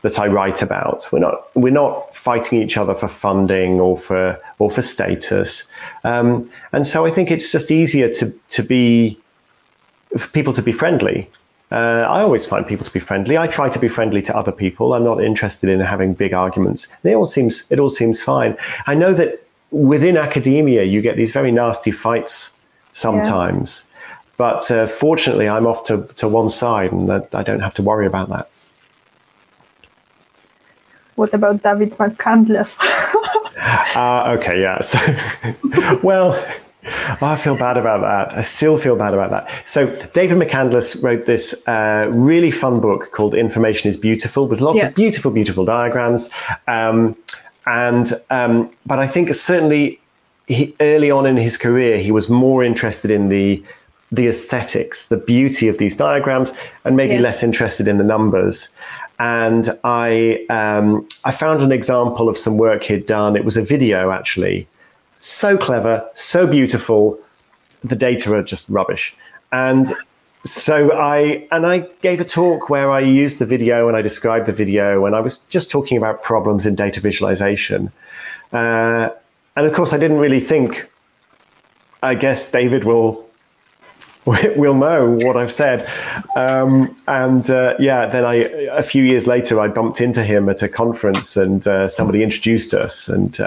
that I write about. We're not fighting each other for funding or for status. And so I think it's just easier for people to be friendly. I always find people to be friendly. I try to be friendly to other people. I'm not interested in having big arguments. It all seems fine. I know that within academia, you get these very nasty fights sometimes. Yeah. But fortunately, I'm off to one side, and I don't have to worry about that. What about David McCandless? Okay, yeah. So, well, I feel bad about that. I still feel bad about that. So David McCandless wrote this really fun book called Information is Beautiful, with lots of beautiful, beautiful diagrams. But I think certainly early on in his career, he was more interested in the aesthetics, the beauty of these diagrams, and maybe less interested in the numbers. And I found an example of some work he'd done. It was a video, actually. So clever, so beautiful. The data are just rubbish. And so I gave a talk where I used the video and I described the video, and I was just talking about problems in data visualization. And of course, I didn't really think, I guess David will know what I've said. Then a few years later, I bumped into him at a conference, and somebody introduced us, and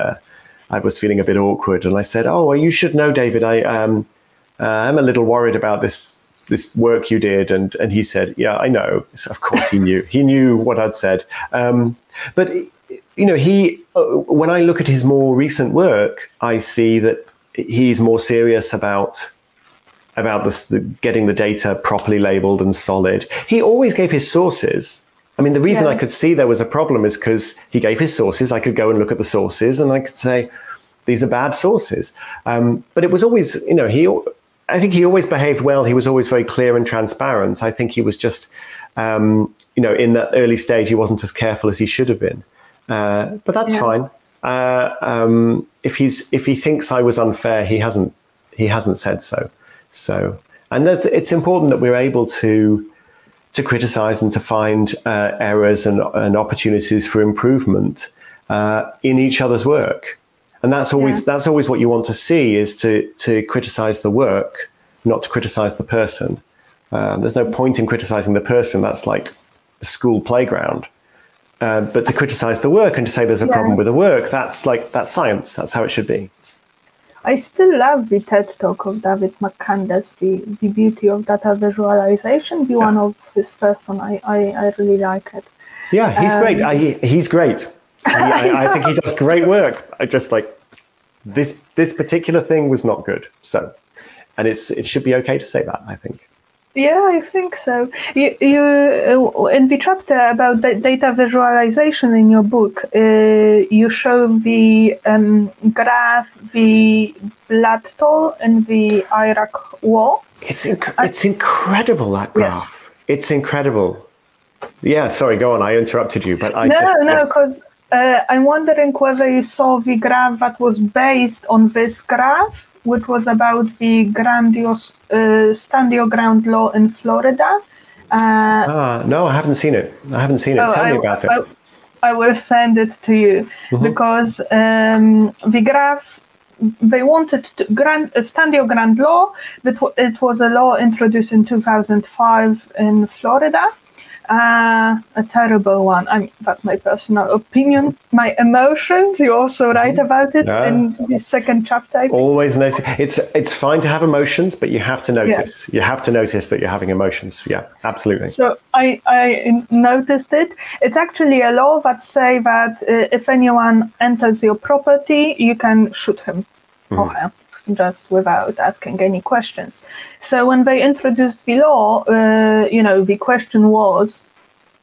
I was feeling a bit awkward. And I said, "Oh, well, you should know, David. I'm a little worried about this work you did." And he said, "Yeah, I know." So of course he knew. He knew what I'd said. But when I look at his more recent work, I see that he's more serious about getting the data properly labeled and solid. He always gave his sources. I mean, the reason I could see there was a problem is because he gave his sources. I could go and look at the sources, and I could say, these are bad sources. But it was always, I think he always behaved well. He was always very clear and transparent. I think he was just, in that early stage, he wasn't as careful as he should have been. But that's fine. If he thinks I was unfair, he hasn't said so. So, and it's important that we're able to criticize and to find errors and opportunities for improvement in each other's work. And that's always what you want to see, is to criticize the work, not to criticize the person. There's no point in criticizing the person. That's like a school playground. But to criticize the work and to say there's a problem with the work, that's science. That's how it should be. I still love the TED Talk of David McCandless, the beauty of data visualization, one of his first one. I really like it. Yeah, he's great. He's great. I think he does great work. I just like this particular thing was not good. So, and it should be okay to say that, I think. Yeah, I think so. You in the chapter about data visualization in your book, you show the graph, the blood toll in the Iraq war. It's incredible, that graph. Yes. It's incredible. Yeah, sorry, go on. I interrupted you, but because I'm wondering whether you saw the graph that was based on this graph which was about the grandiose stand your ground law in Florida. No, I haven't seen it. Tell me about it. I will send it to you because the graph, they wanted to stand your ground law, but it was a law introduced in 2005 in Florida. A terrible one. I mean, that's my personal opinion. My emotions, you also write about it in the second chapter. Always notice. It's fine to have emotions, but you have to notice. Yeah. You have to notice that you're having emotions. Yeah, absolutely. So I noticed it. It's actually a law that say that if anyone enters your property, you can shoot him or her, just without asking any questions. So when they introduced the law, the question was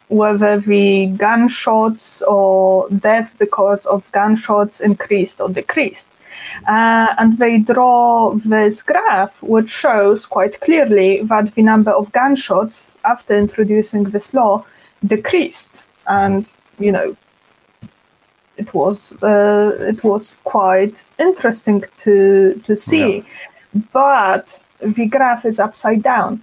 whether the gunshots or death because of gunshots increased or decreased. And they draw this graph, which shows quite clearly that the number of gunshots after introducing this law decreased. And, it was quite interesting to see, but the graph is upside down.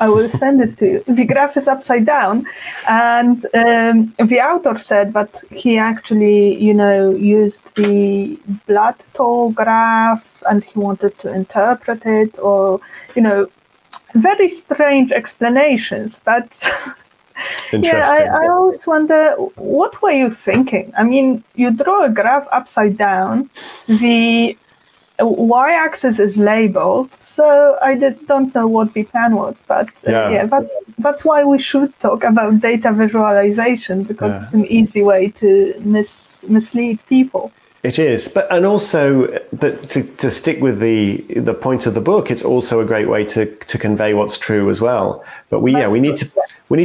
I will send it to you. The graph is upside down, and the author said that he actually, used the blood toll graph, and he wanted to interpret it, or very strange explanations, but. Yeah, I always wonder, what were you thinking? I mean, you draw a graph upside down, the y-axis is labeled, so I don't know what the plan was, but that's why we should talk about data visualization, because it's an easy way to mislead people. It is, but also to stick with the point of the book, it's also a great way to convey what's true as well. But we need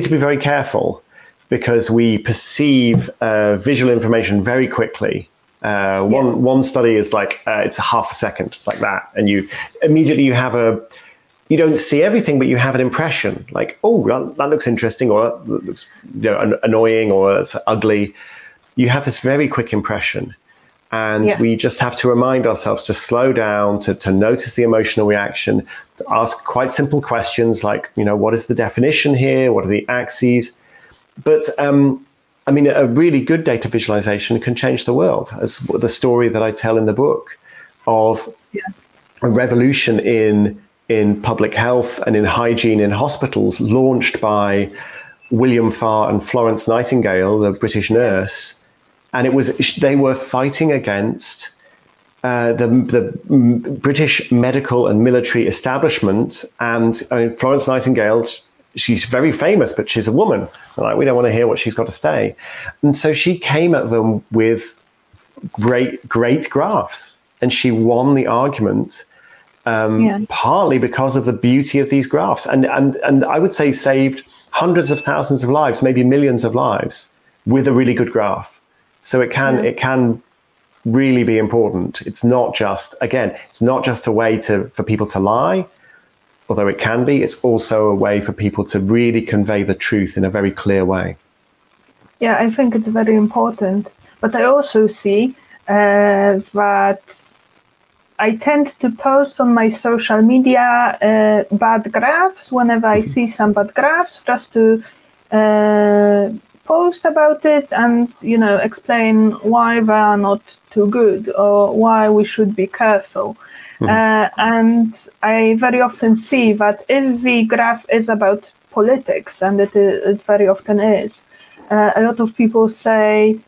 to be very careful, because we perceive visual information very quickly. One study is like it's a half a second, it's like that, and you don't see everything, but you have an impression like, oh, that looks interesting, or that looks annoying, or it's ugly. You have this very quick impression. And we just have to remind ourselves to slow down, to notice the emotional reaction, to ask quite simple questions like, what is the definition here? What are the axes? But a really good data visualization can change the world, as the story that I tell in the book of a revolution in public health and in hygiene in hospitals, launched by William Farr and Florence Nightingale, the British nurse. And they were fighting against the British medical and military establishment. And Florence Nightingale, she's very famous, but she's a woman. We don't want to hear what she's got to say. And so she came at them with great graphs, and she won the argument, partly because of the beauty of these graphs. And I would say saved hundreds of thousands of lives, maybe millions of lives, with a really good graph. So it can really be important. It's not just a way for people to lie, although it can be. It's also a way for people to really convey the truth in a very clear way. Yeah, I think it's very important. But I also see that I tend to post on my social media bad graphs whenever I see some bad graphs, just to post about it and explain why they are not too good or why we should be careful. And I very often see that if the graph is about politics, and it very often is, a lot of people say,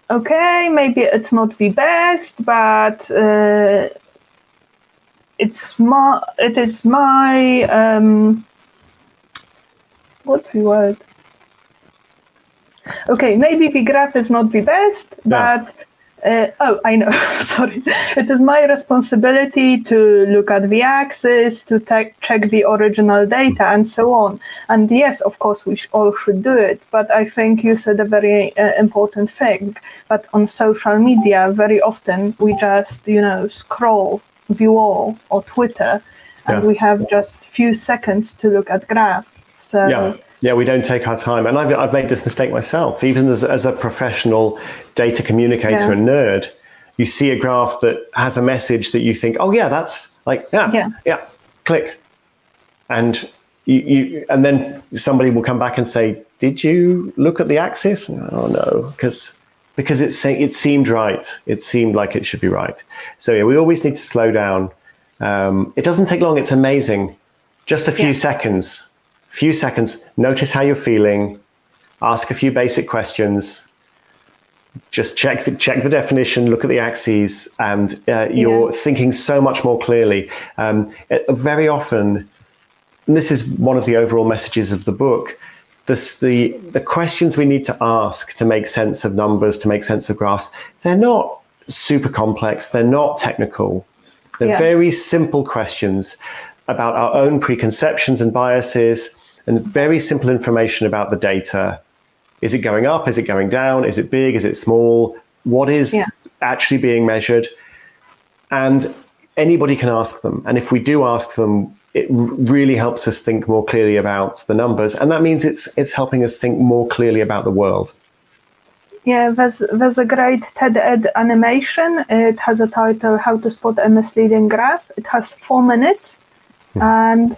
okay, maybe it's not the best, but it is my what's the word? Okay, maybe the graph is not the best, but I know, sorry. It is my responsibility to look at the axis, to check the original data, and so on. And yes, of course, we all should do it. But I think you said a very important thing, that on social media, very often we just, scroll the wall or Twitter, and we have just few seconds to look at graph. So. Yeah, we don't take our time. And I've made this mistake myself, even as a professional data communicator and nerd. you see a graph that has a message that you think, oh yeah, that's like, yeah, click. And and then somebody will come back and say, did you look at the axis? Oh no, because it seemed right. It seemed like it should be right. So yeah, we always need to slow down. It doesn't take long. It's amazing. Just a few seconds. Notice how you're feeling. Ask a few basic questions. Just check the definition, look at the axes, and you're thinking so much more clearly. Very often, and this is one of the overall messages of the book, the questions we need to ask to make sense of numbers, to make sense of graphs, they're not super complex, they're not technical. They're very simple questions about our own preconceptions and biases, and very simple information about the data. Is it going up? Is it going down? Is it big? Is it small? What is actually being measured? And anybody can ask them. And if we do ask them, it really helps us think more clearly about the numbers. And that means it's helping us think more clearly about the world. Yeah, there's a great TED Ed animation. It has a title, How to Spot a Misleading Graph. It has 4 minutes and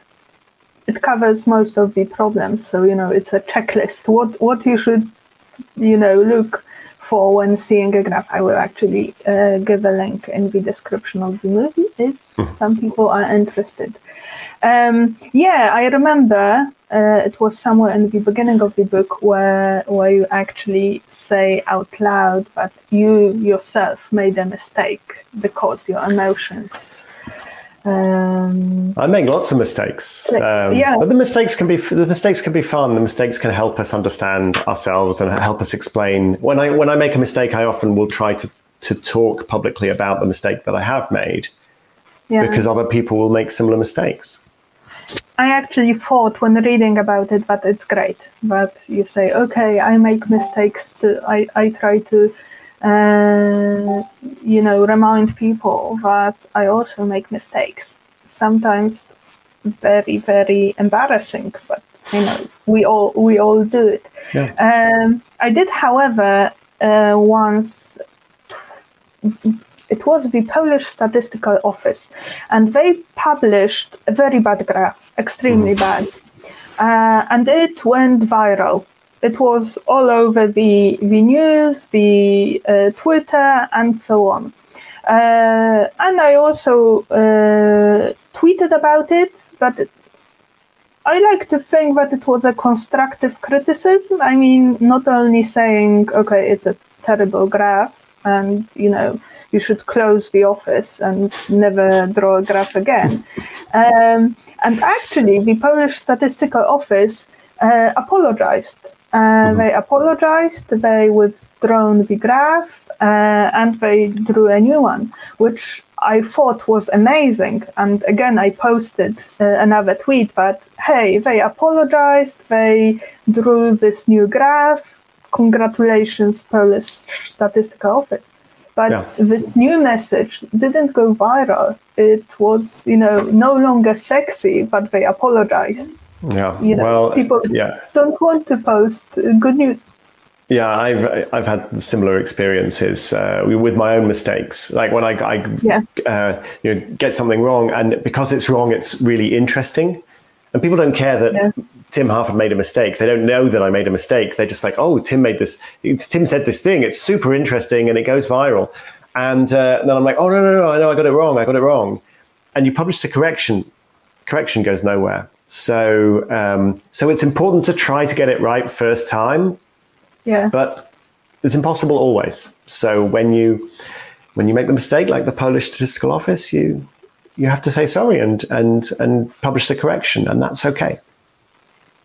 it covers most of the problems. So, it's a checklist. What you should, look for when seeing a graph. I will actually give a link in the description of the movie if some people are interested. I remember it was somewhere in the beginning of the book where you actually say out loud that you yourself made a mistake because your emotions. I make lots of mistakes, but the mistakes can be fun. The mistakes can help us understand ourselves and help us explain. When I make a mistake, I often will try to talk publicly about the mistake that I have made, because other people will make similar mistakes. I actually thought when reading about it that it's great that you say, okay, I make mistakes too. I try to remind people that I also make mistakes. Sometimes very, very embarrassing, but we all do it. Yeah. I did, however, once. It was the Polish Statistical Office, and they published a very bad graph, extremely bad, and it went viral. It was all over the news, the Twitter, and so on. And I also tweeted about it, but I like to think that it was a constructive criticism. I mean, not only saying, okay, it's a terrible graph, and, you should close the office and never draw a graph again. And actually, the Polish Statistical Office apologized. They apologized, they withdrawn the graph, and they drew a new one, which I thought was amazing. And again, I posted another tweet that, hey, they apologized, they drew this new graph, congratulations, Polish Statistical Office. But this new message didn't go viral. It was, no longer sexy, but they apologized. Yeah, people don't want to post good news. Yeah, I've had similar experiences with my own mistakes. Like when I get something wrong, and because it's wrong, it's really interesting, and people don't care that Tim Harford made a mistake. They don't know that I made a mistake. They're just like, oh, Tim said this thing. It's super interesting, and it goes viral. And then I'm like, oh no, I know I got it wrong. And you publish the correction. Correction goes nowhere. So it's important to try to get it right first time. Yeah. But it's impossible always. So when you make the mistake, like the Polish Statistical Office, you have to say sorry and publish the correction, and that's okay.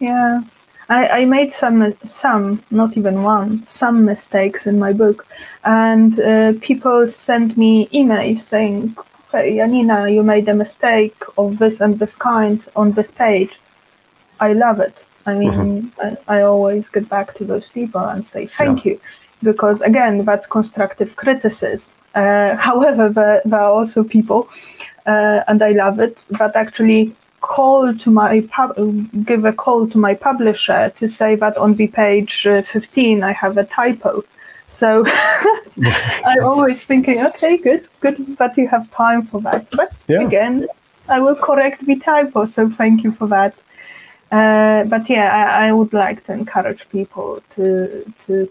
Yeah. I made some, not even one, some mistakes in my book, and people sent me emails saying, hey, Janina, you made a mistake of this and this kind on this page. I love it. I mean, I always get back to those people and say thank you, because again, that's constructive criticism. However, there are also people, and I love it, that actually give a call to my publisher to say that on the page 15 I have a typo, So I'm always thinking, okay, good, that you have time for that. But again, I will correct the typo, so thank you for that. But yeah, I would like to encourage people to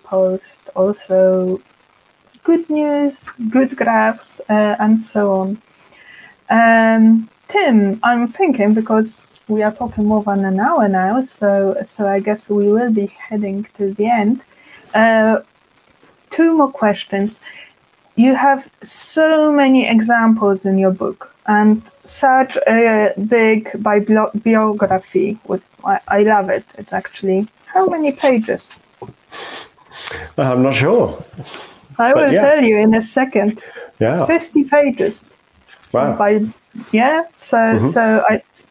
post also good news, good graphs, and so on. Tim, I'm thinking, because we are talking more than an hour now, so I guess we will be heading to the end. 2 more questions. You have so many examples in your book and such a big bibliography. I love it. It's actually, how many pages? I'm not sure. I will tell you in a second. Yeah. 50 pages. Wow. So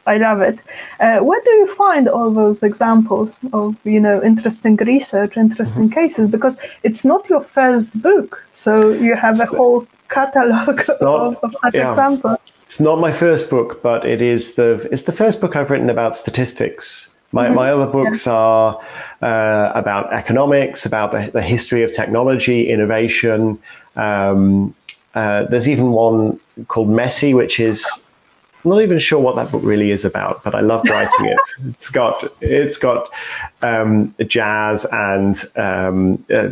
I love it. Where do you find all those examples of, interesting research, interesting cases? Because it's not your first book, so you have a whole catalog of such examples. It's not my first book, but it's the first book I've written about statistics. My other books are about economics, about the history of technology, innovation. There's even one called Messy, which is, I'm not even sure what that book really is about, but I loved writing it. It's got jazz and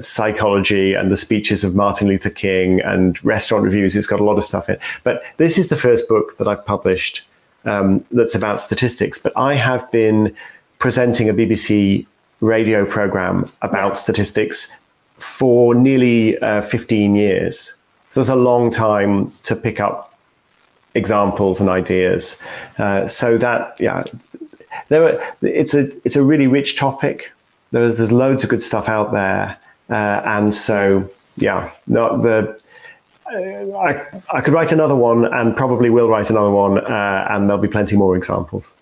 psychology and the speeches of Martin Luther King and restaurant reviews. It's got a lot of stuff in it. But this is the first book that I've published that's about statistics. But I have been presenting a BBC radio program about statistics for nearly 15 years. So it's a long time to pick up examples and ideas. So that, it's a really rich topic. There's loads of good stuff out there. And so, I could write another one and probably will write another one, and there'll be plenty more examples.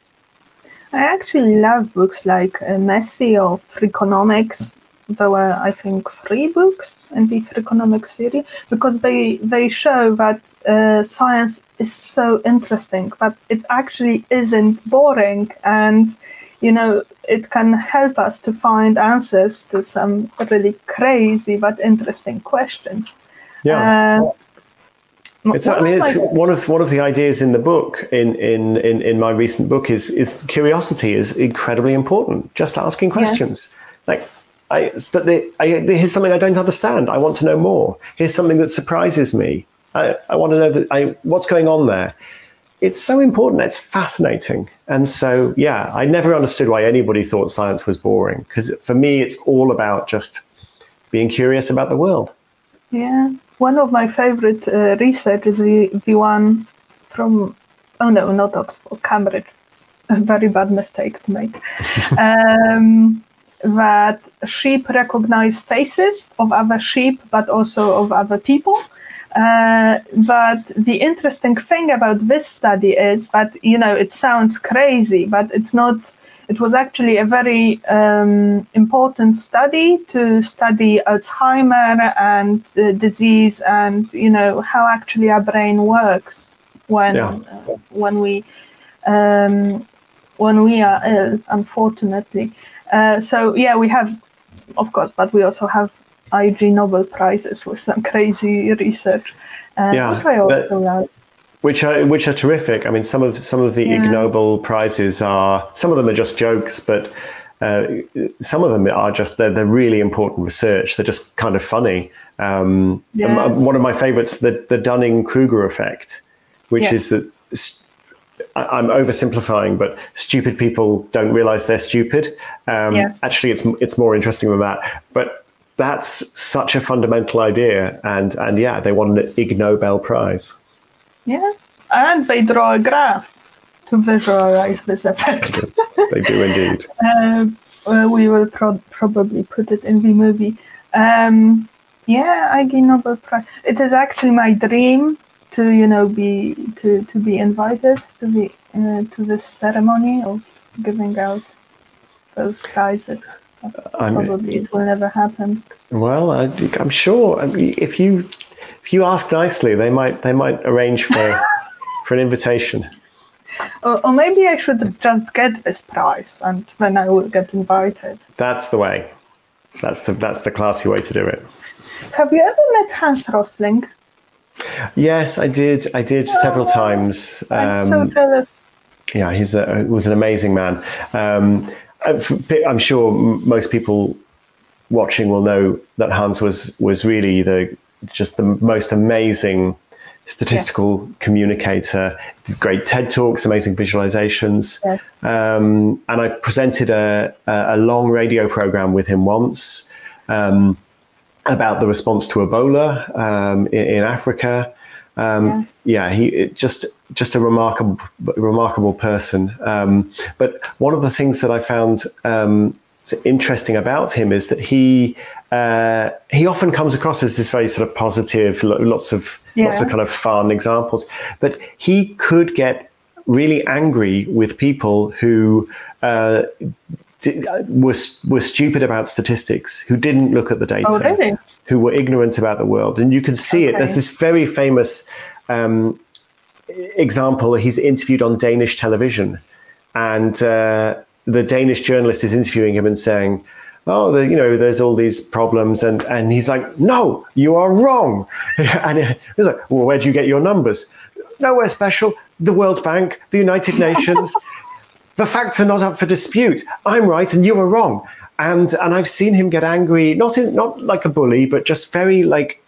I actually love books like Messy or Freakonomics. There were, I think, 3 books in the Freakonomics series, because they show that science is so interesting, but it actually isn't boring, and it can help us to find answers to some really crazy but interesting questions. It's one of the ideas in the book, in my recent book, is curiosity is incredibly important. Just asking questions, here's something I don't understand. I want to know more. Here's something that surprises me. I want to know what's going on there. It's so important. It's fascinating. And so, I never understood why anybody thought science was boring. Because for me, it's all about just being curious about the world. Yeah. One of my favorite research is the one from, not Oxford, Cambridge. A very bad mistake to make. That sheep recognize faces of other sheep, but also of other people. But the interesting thing about this study is that, it sounds crazy, but it's not. It was actually a very important study to study Alzheimer and disease, and how actually our brain works when we are ill, unfortunately. We have, of course, but we also have IG Nobel Prizes with some crazy research, which I also love. Which are terrific. I mean, some of the Ig Nobel Prizes some of them are just jokes, but some of them are they're really important research. They're just kind of funny. One of my favorites, the Dunning-Kruger effect, which is that. I'm oversimplifying, but stupid people don't realize they're stupid. Actually, it's more interesting than that. But that's such a fundamental idea, and they won an Ig Nobel Prize. Yeah, and they draw a graph to visualize this effect. They do indeed. We will probably put it in the movie. Ig Nobel Prize. It is actually my dream to be invited to this ceremony of giving out those prizes. Probably it will never happen. Well, I'm sure if you ask nicely, they might arrange for an invitation. Or maybe I should just get this prize and then I will get invited. That's the way. That's the classy way to do it. Have you ever met Hans Rosling? Yes, I did. I did several times. I'm so jealous. Yeah, he was an amazing man. I'm sure most people watching will know that Hans was really the most amazing statistical communicator. Great TED Talks, amazing visualizations. Yes. And I presented a long radio program with him once about the response to Ebola in Africa. He just a remarkable person. But one of the things that I found interesting about him is that he often comes across as this very sort of positive, lots of kind of fun examples, but he could get really angry with people who were stupid about statistics, who didn't look at the data, who were ignorant about the world. And you can see it. There's this very famous example. He's interviewed on Danish television, and the Danish journalist is interviewing him and saying, "Oh, there's all these problems," and he's like, "No, you are wrong." And he's like, "Well, where do you get your numbers?" "Nowhere special. The World Bank, the United Nations. The facts are not up for dispute. I'm right and you are wrong." And I've seen him get angry, not like a bully, but just very like,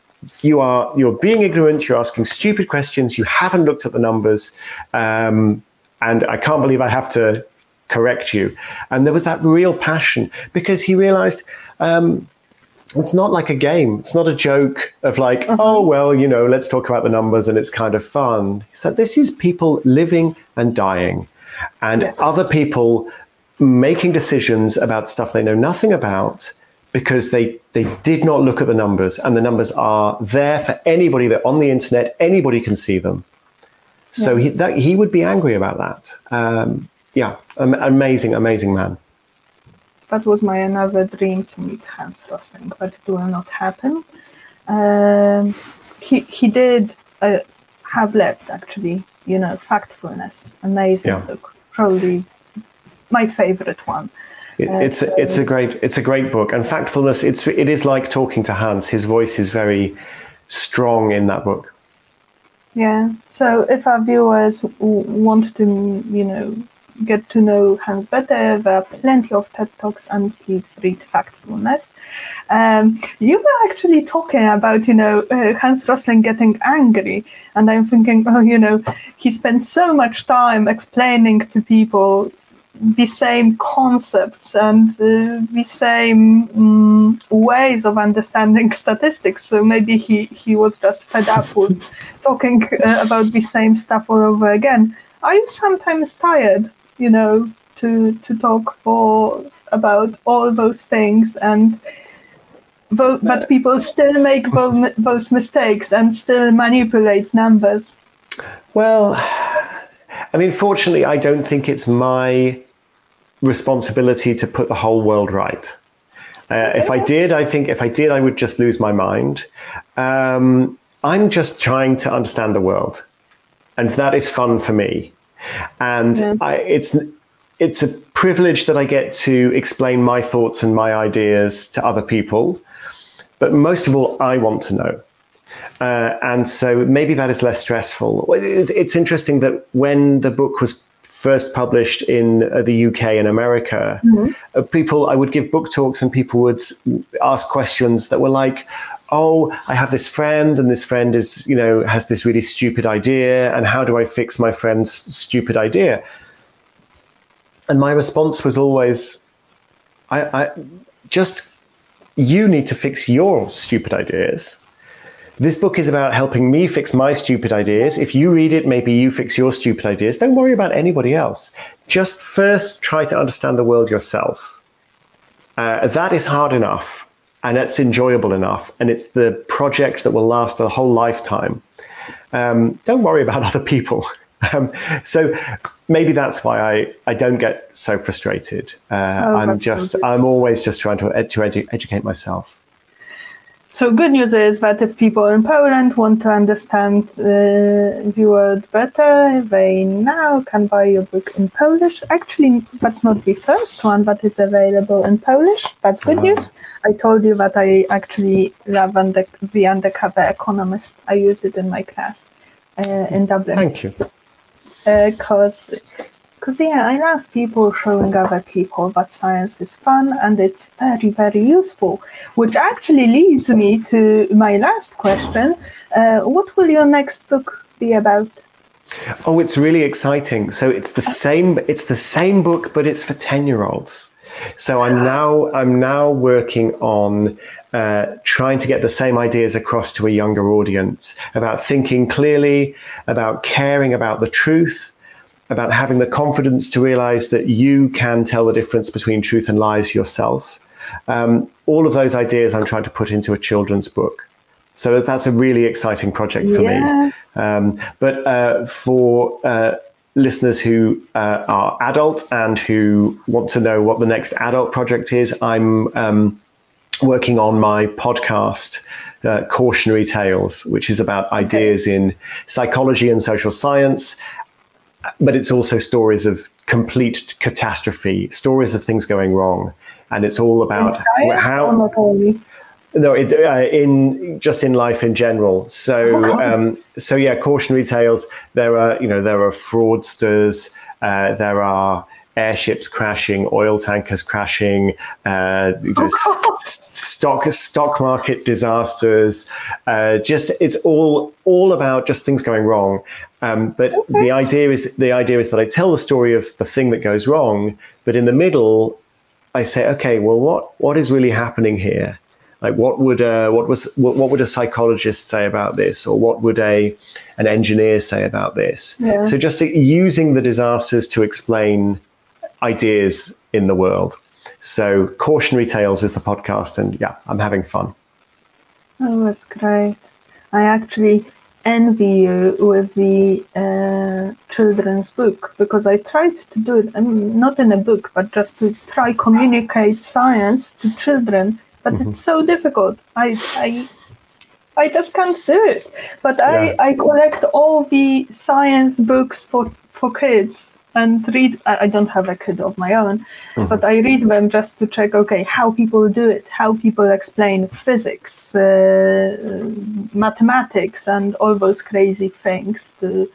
you're being ignorant. You're asking stupid questions. You haven't looked at the numbers, and I can't believe I have to correct you. And there was that real passion, because he realized it's not like a game. It's not a joke of like, oh, well, let's talk about the numbers and it's kind of fun. He said, this is people living and dying, and other people making decisions about stuff they know nothing about, because they did not look at the numbers, and the numbers are there for anybody. They're on the internet. Anybody can see them. So he would be angry about that. Amazing man. That was my another dream, to meet Hans Rosling, but it will not happen. He did have left, actually, Factfulness, amazing book, probably my favorite one. It's a great book, and Factfulness, it is like talking to Hans. His voice is very strong in that book. Yeah. So if our viewers want to, get to know Hans better, there are plenty of TED Talks, and please read Factfulness. You were actually talking about, Hans Rosling getting angry, and I'm thinking, he spent so much time explaining to people the same concepts and the same ways of understanding statistics. So maybe he was just fed up with talking about the same stuff all over again. Are you sometimes tired, to talk about all those things, and but people still make those mistakes and still manipulate numbers? Well, I mean, fortunately, I don't think it's my responsibility to put the whole world right. If I did, I would just lose my mind. I'm just trying to understand the world, and that is fun for me. And it's a privilege that I get to explain my thoughts and my ideas to other people. But most of all, I want to know. And so maybe that is less stressful. It's interesting that when the book was first published in the UK and America, I would give book talks, and people would ask questions that were like, oh, I have this friend, and this friend is, has this really stupid idea, and how do I fix my friend's stupid idea? And my response was always, you need to fix your stupid ideas. This book is about helping me fix my stupid ideas. If you read it, maybe you fix your stupid ideas. Don't worry about anybody else. Just first try to understand the world yourself. That is hard enough, and that's enjoyable enough. And it's the project that will last a whole lifetime. Don't worry about other people. So maybe that's why I don't get so frustrated. I'm always just trying to educate myself. So good news is that if people in Poland want to understand the world better, they now can buy your book in Polish. Actually, that's not the first one that is available in Polish. That's good news. I told you that I actually love the undercover Economist. I used it in my class in Dublin. Thank you. Because I love people showing other people that science is fun and it's very, very useful, which actually leads me to my last question. What will your next book be about? Oh, it's really exciting. So it's the same book, but it's for 10-year-olds. So I'm now working on trying to get the same ideas across to a younger audience about thinking clearly, about caring about the truth, about having the confidence to realize that you can tell the difference between truth and lies yourself. All of those ideas I'm trying to put into a children's book. So that's a really exciting project for me. But for listeners who are adult and who want to know what the next adult project is, I'm working on my podcast, Cautionary Tales, which is about ideas in psychology and social science. But it's also stories of complete catastrophe, stories of things going wrong, and it's all about how. Or not only? No, in life in general. So, cautionary tales. There are fraudsters. There are airships crashing, oil tankers crashing, stock market disasters. It's all about just things going wrong. But the idea is that I tell the story of the thing that goes wrong, but in the middle, I say, okay, well, what is really happening here? Like, what would a psychologist say about this, or what would an engineer say about this? Yeah. So just using the disasters to explain ideas in the world. So Cautionary Tales is the podcast, and I'm having fun. Oh, that's great. I actually envy you with the children's book, because I tried to do it, not in a book, but just to try communicate science to children, but it's so difficult. I just can't do it. But I collect all the science books for kids and read. I don't have a kid of my own, but I read them just to check, how people do it, how people explain physics, mathematics, and all those crazy things to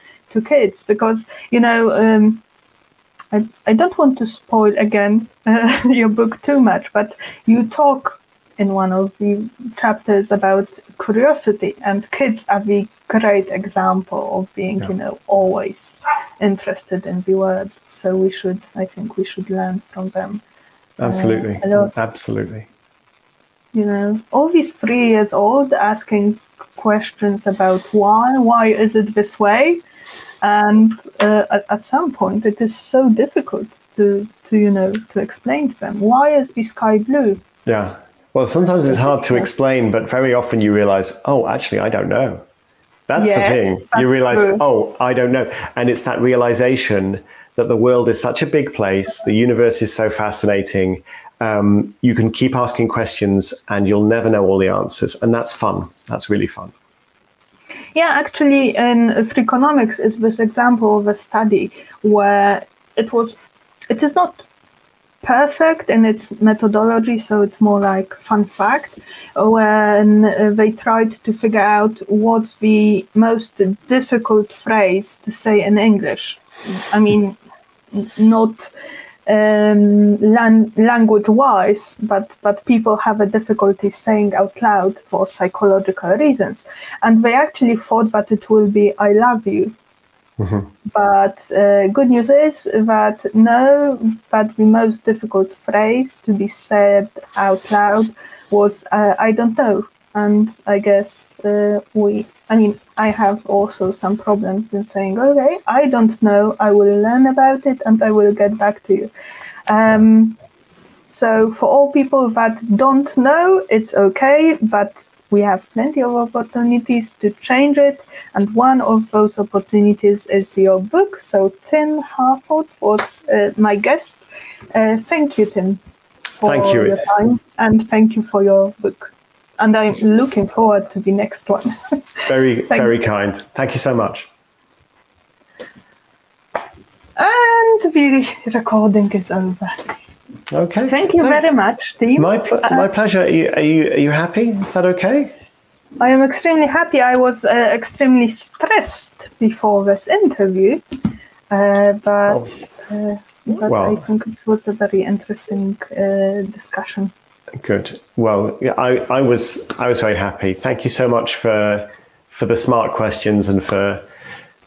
kids. Because, I don't want to spoil again your book too much, but you talk in one of the chapters about curiosity, and kids are the great example of being, always interested in the world. So I think we should learn from them. Absolutely. Absolutely. All these 3 years old asking questions about why is it this way? And at some point it is so difficult to explain to them, why is the sky blue? Yeah. Well, sometimes it's hard to explain, but very often you realize, actually, I don't know. That's the thing. You realize, I don't know. And it's that realization that the world is such a big place. The universe is so fascinating. You can keep asking questions and you'll never know all the answers. And that's fun. That's really fun. Yeah, actually, in Freakonomics is this example of a study where it is not perfect in its methodology, so it's more like fun fact, when they tried to figure out what's the most difficult phrase to say in English. I mean, not language-wise, but people have a difficulty saying out loud for psychological reasons. And they actually thought that it will be "I love you." But good news is that but the most difficult phrase to be said out loud was "I don't know." And I guess I have also some problems in saying, I don't know, I will learn about it and I will get back to you. So for all people that don't know, it's okay, but we have plenty of opportunities to change it. And one of those opportunities is your book. So Timem Harfordem was my guest. Thank you, Tim, for your time. And thank you for your book. And I'm looking forward to the next one. Very kind. Thank you so much. And the recording is over. Okay. Thank you very much, Tim. My pleasure. Are you happy? Is that okay? I am extremely happy. I was extremely stressed before this interview, but I think it was a very interesting discussion. Good. Well, I was very happy. Thank you so much for the smart questions and for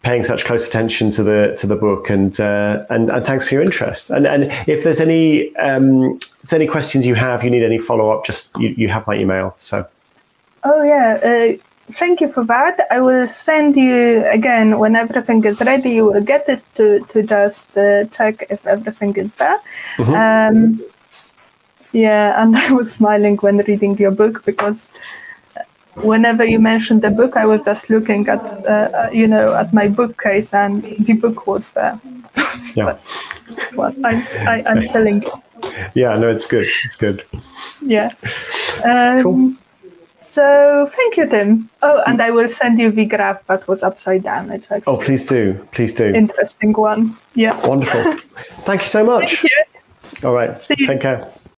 paying such close attention to the book, and thanks for your interest. And if there's any questions you have, you need any follow up, just you have my email. So. Oh yeah. Thank you for that. I will send you again when everything is ready. You will get it to just check if everything is there. Mm-hmm. Yeah, and I was smiling when reading your book because whenever you mentioned the book, I was just looking at at my bookcase and the book was there. Yeah, that's what I'm telling you. Yeah, no, it's good. It's good. Yeah. Cool. So thank you, Tim. Oh, and I will send you the graph that was upside down. It's like please do. Interesting one. Yeah. Wonderful. Thank you so much. Thank you. All right. Take care.